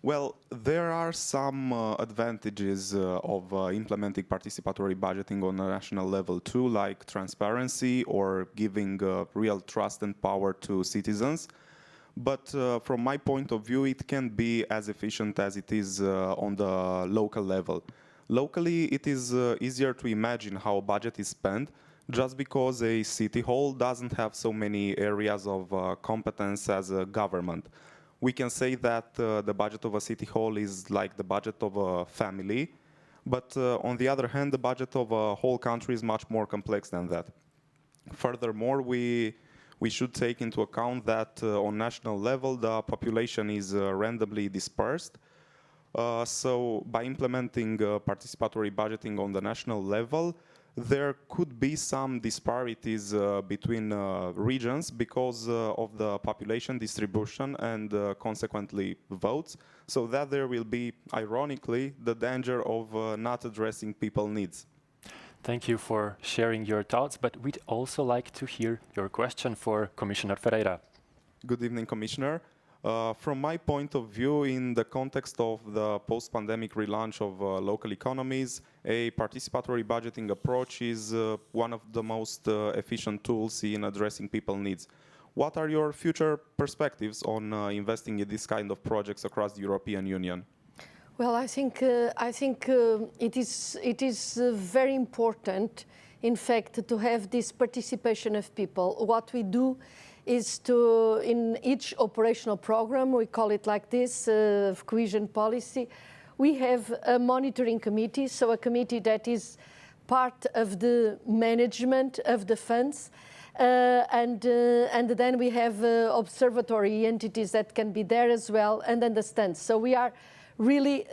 Well, there are some advantages of implementing participatory budgeting on a national level too, like transparency or giving real trust and power to citizens. But from my point of view, it can be as efficient as it is on the local level. Locally, it is easier to imagine how a budget is spent, just because a city hall doesn't have so many areas of competence as a government. We can say that the budget of a city hall is like the budget of a family, but on the other hand, the budget of a whole country is much more complex than that. Furthermore, we should take into account that on national level, the population is randomly dispersed. So by implementing participatory budgeting on the national level, there could be some disparities between regions because of the population distribution and consequently votes, so that there will be, ironically, the danger of not addressing people's needs. Thank you for sharing your thoughts, but we'd also like to hear your question for Commissioner Ferreira. Good evening, Commissioner. From my point of view, in the context of the post-pandemic relaunch of local economies, a participatory budgeting approach is one of the most efficient tools in addressing people's needs. What are your future perspectives on investing in this kind of projects across the European Union? Well, I think it is very important, in fact, to have this participation of people. What we do is to, in each operational program, we call it like this, cohesion policy, we have a monitoring committee, so a committee that is part of the management of the funds, and then we have observatory entities that can be there as well and understand. So we are really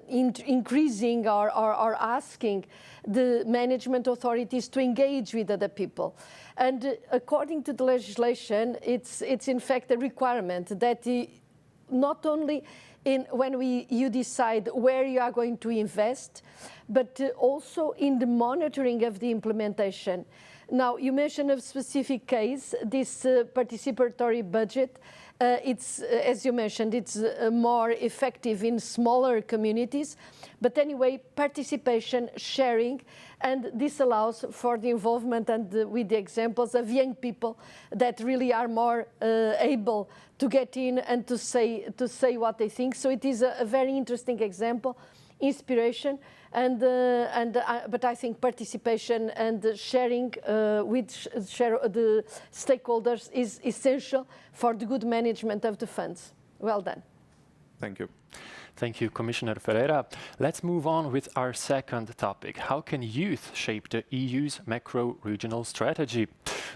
increasing or asking the management authorities to engage with other people. And according to the legislation, it's in fact a requirement that not only when you decide where you are going to invest, but also in the monitoring of the implementation. Now, you mentioned a specific case, this participatory budget. It's, as you mentioned, it's more effective in smaller communities. But anyway, participation, sharing, and this allows for the involvement and with the examples of young people that really are more able to get in and to say what they think. So it is a very interesting example, inspiration, but I think participation and sharing with the stakeholders is essential for the good management of the funds. Well done. Thank you. Thank you, Commissioner Ferreira. Let's move on with our second topic. How can youth shape the EU's macro-regional strategy?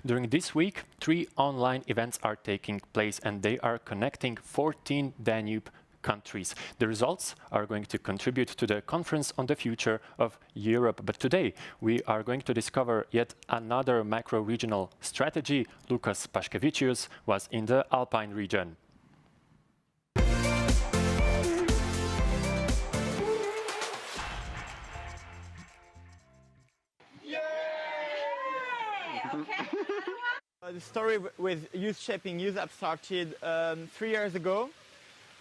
During this week, 3 online events are taking place and they are connecting 14 Danube countries. The results are going to contribute to the Conference on the Future of Europe. But today, we are going to discover yet another macro-regional strategy. Lukas Paškevičius was in the Alpine region. The story with Youth Shaping Youth App started 3 years ago.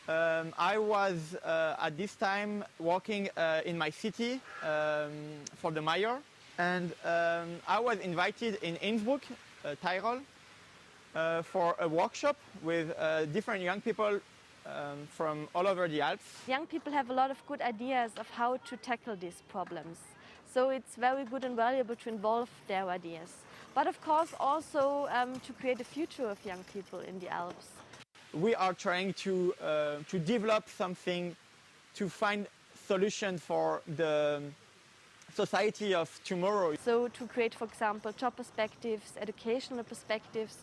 I was at this time working in my city for the mayor, and I was invited in Innsbruck, Tyrol, for a workshop with different young people from all over the Alps. Young people have a lot of good ideas of how to tackle these problems. So it's very good and valuable to involve their ideas. But of course also to create a future of young people in the Alps. We are trying to develop something to find solutions for the society of tomorrow. So to create, for example, job perspectives, educational perspectives.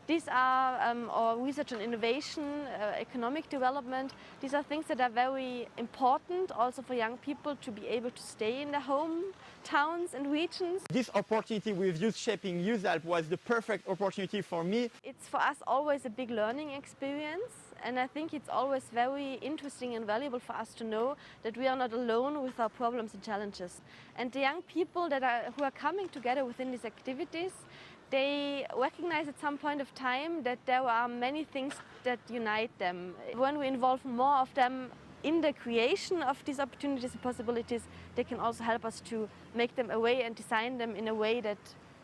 These are or research and innovation, economic development. These are things that are very important also for young people to be able to stay in their hometowns and regions. This opportunity with Youth Shaping Youth Alp was the perfect opportunity for me. It's for us always a big learning experience, and I think it's always very interesting and valuable for us to know that we are not alone with our problems and challenges. And the young people who are coming together within these activities, they recognize at some point of time that there are many things that unite them. When we involve more of them in the creation of these opportunities and possibilities, they can also help us to make them a way and design them in a way that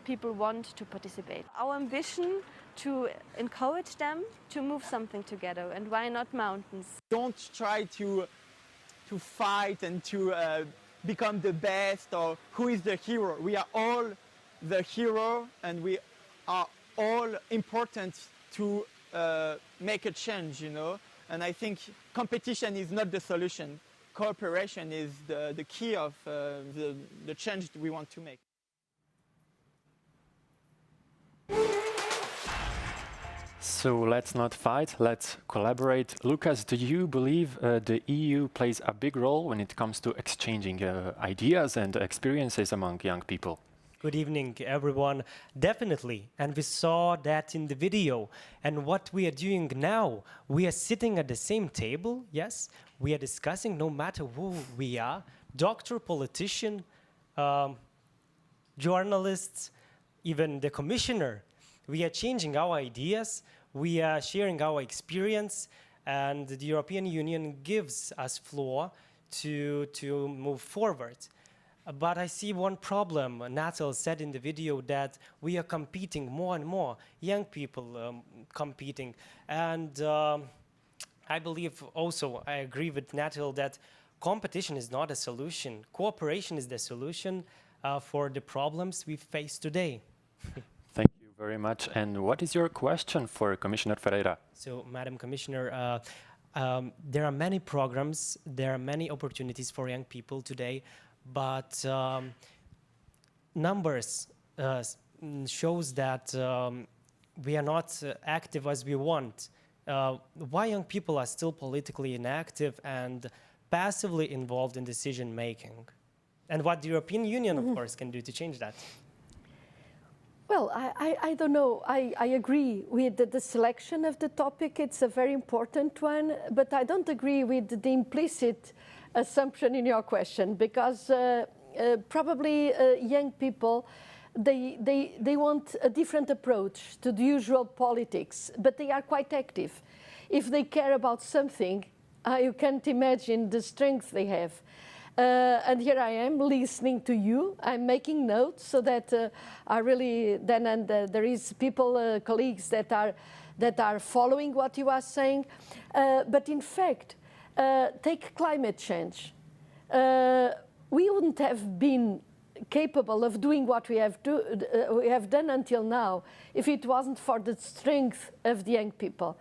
people want to participate. Our ambition to encourage them to move something together, and why not mountains? Don't try to fight and to become the best or who is the hero. We are all the hero, and we are all important to make a change, you know. And I think competition is not the solution. Cooperation is the key of the change that we want to make. So let's not fight, let's collaborate. Lukas, do you believe the EU plays a big role when it comes to exchanging ideas and experiences among young people? Good evening, everyone. Definitely. And we saw that in the video. And what we are doing now, we are sitting at the same table, yes. We are discussing no matter who we are, doctor, politician, journalists, even the commissioner. We are changing our ideas. We are sharing our experience. And the European Union gives us floor to move forward. But I see one problem. Natal said in the video that we are competing more and more, young people competing. And I believe also, I agree with Natal that competition is not a solution. Cooperation is the solution for the problems we face today. Thank you very much. And what is your question for Commissioner Ferreira? So, Madam Commissioner, there are many programs, there are many opportunities for young people today. But numbers shows that we are not active as we want. Why young people are still politically inactive, and passively involved in decision making, and what the European Union, of course, can do to change that. Well, I don't know. I agree with the selection of the topic. It's a very important one, but I don't agree with the implicit assumption in your question, because probably young people, they want a different approach to the usual politics, but they are quite active. If they care about something, you can't imagine the strength they have. And here I am listening to you. I'm making notes so that I really then, and there is people, colleagues that are following what you are saying. But in fact, take climate change. We wouldn't have been capable of doing what we have done until now if it wasn't for the strength of the young people.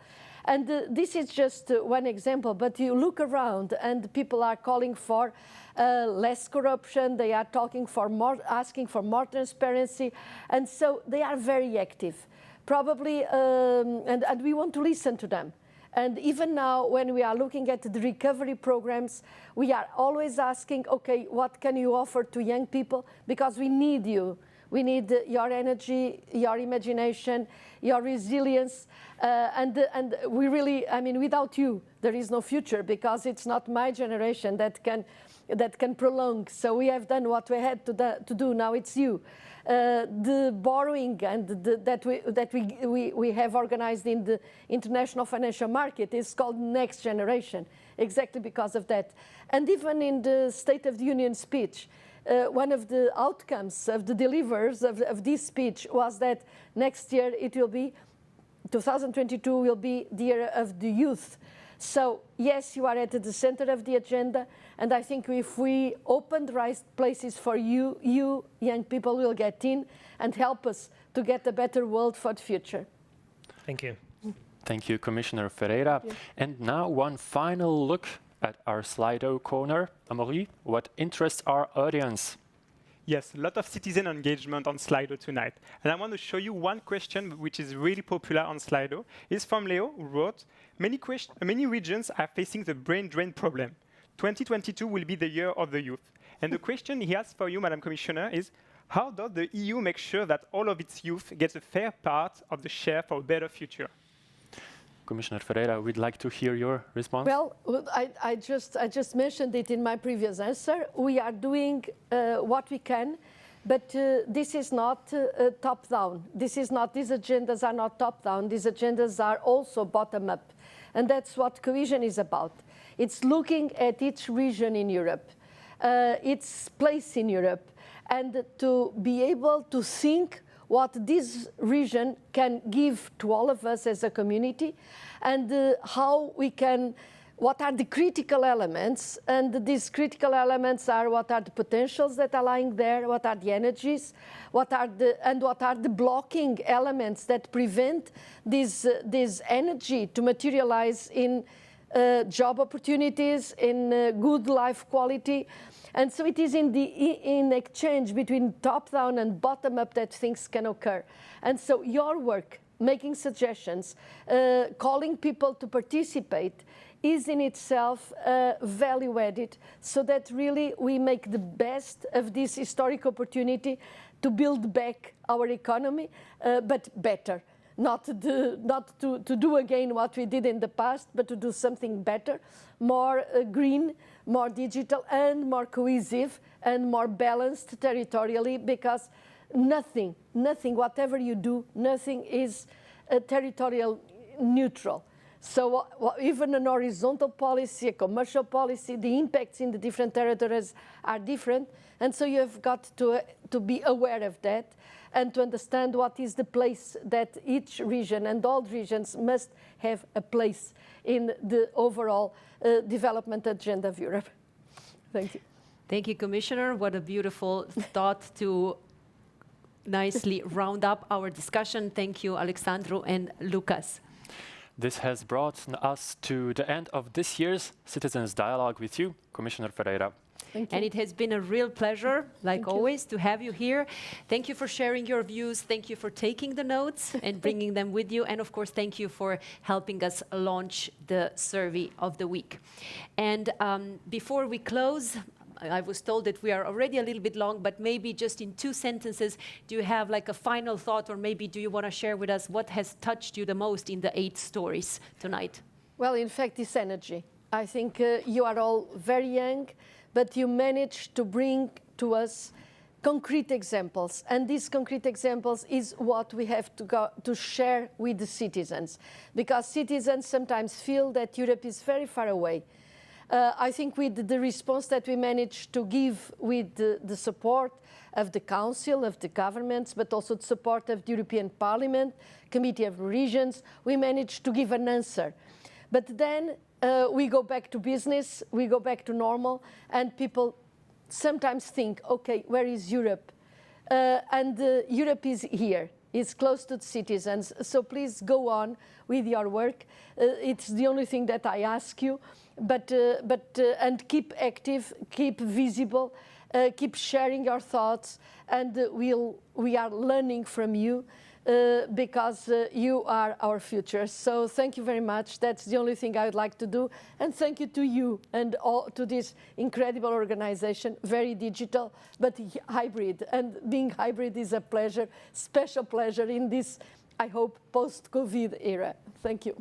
And this is just one example, but you look around and people are calling for less corruption, they are asking for more transparency, and so they are very active. Probably, and we want to listen to them. And even now, when we are looking at the recovery programs, we are always asking, okay, what can you offer to young people? Because we need you. We need your energy, your imagination, your resilience, and we really, I mean, without you, there is no future, because it's not my generation that can prolong. So we have done what we had to do. Now it's you. The borrowing and that we have organized in the international financial market is called Next Generation, exactly because of that. And even in the State of the Union speech, one of the outcomes of the delivers of this speech was that next year it will be, 2022 will be the year of the youth. So yes, you are at the center of the agenda, and I think if we open the right places for you young people will get in and help us to get a better world for the future. Thank you. Thank you, Commissioner Ferreira. And now one final look at our Slido corner. Amaury, what interests our audience? Yes, a lot of citizen engagement on Slido tonight. And I want to show you one question which is really popular on Slido. It's from Leo, who wrote, many regions are facing the brain drain problem. 2022 will be the year of the youth. And the question he has for you, Madam Commissioner, is how does the EU make sure that all of its youth gets a fair part of the share for a better future? Commissioner Ferreira, we'd like to hear your response. Well, I just mentioned it in my previous answer. We are doing what we can, but this is not top-down. These agendas are not top-down. These agendas are also bottom-up. And that's what cohesion is about. It's looking at each region in Europe, its place in Europe, and to be able to think what this region can give to all of us as a community, and how we can, what are the critical elements, and these critical elements are what are the potentials that are lying there, what are the energies, what are the blocking elements that prevent this energy to materialize in job opportunities, in good life quality. And so it is in exchange between top-down and bottom-up that things can occur. And so your work, making suggestions, calling people to participate, is in itself value-added, so that really we make the best of this historic opportunity to build back our economy, but better. Not to do again what we did in the past, but to do something better, more green, more digital, and more cohesive, and more balanced territorially, because nothing, whatever you do, nothing is territorial neutral. So even an horizontal policy, a commercial policy, the impacts in the different territories are different, and so you have got to be aware of that, and to understand what is the place that each region and all regions must have a place in the overall development agenda of Europe. Thank you. Thank you, Commissioner. What a beautiful thought to nicely round up our discussion. Thank you, Alexandru and Lucas. This has brought us to the end of this year's Citizens Dialogue with you, Commissioner Ferreira. And it has been a real pleasure, like always, to have you here. Thank you for sharing your views. Thank you for taking the notes and bringing them with you. And of course, thank you for helping us launch the survey of the week. And before we close, I was told that we are already a little bit long, but maybe just in 2 sentences, do you have like a final thought, or maybe do you want to share with us what has touched you the most in the 8 stories tonight? Well, in fact, it's energy. I think you are all very young, but you managed to bring to us concrete examples. And these concrete examples is what we have to share with the citizens, because citizens sometimes feel that Europe is very far away. I think with the response that we managed to give with the support of the Council, of the governments, but also the support of the European Parliament, Committee of Regions, we managed to give an answer. But then we go back to business, we go back to normal, and people sometimes think, okay, where is Europe? Europe is here. It's close to the citizens. So please go on with your work. It's the only thing that I ask you. And keep active, keep visible, keep sharing your thoughts, and we are learning from you because you are our future. So thank you very much. That's the only thing I would like to do. And thank you to you and to this incredible organization, very digital, but hybrid. And being hybrid is a pleasure, special pleasure in this, I hope, post-COVID era. Thank you.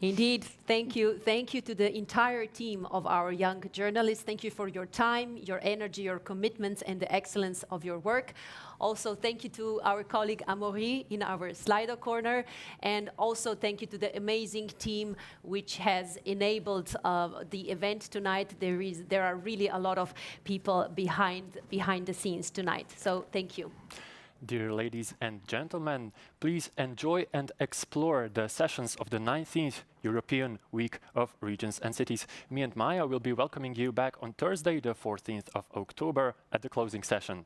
Indeed, thank you. Thank you to the entire team of our young journalists. Thank you for your time, your energy, your commitment, and the excellence of your work. Also, thank you to our colleague Amaury in our Slido corner. And also thank you to the amazing team which has enabled the event tonight. There are really a lot of people behind the scenes tonight. So thank you. Dear ladies and gentlemen, please enjoy and explore the sessions of the 19th European Week of Regions and Cities. Me and Maya will be welcoming you back on Thursday, the 14th of October at the closing session.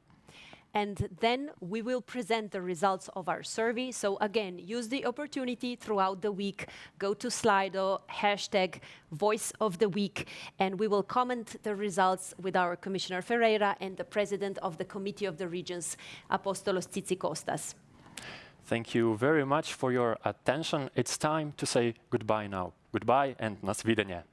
And then we will present the results of our survey. So again, use the opportunity throughout the week. Go to Slido, hashtag Voice of the Week, and we will comment the results with our Commissioner Ferreira and the President of the Committee of the Regions, Apostolos Tsitsikostas. Thank you very much for your attention. It's time to say goodbye now. Goodbye and na svidanje.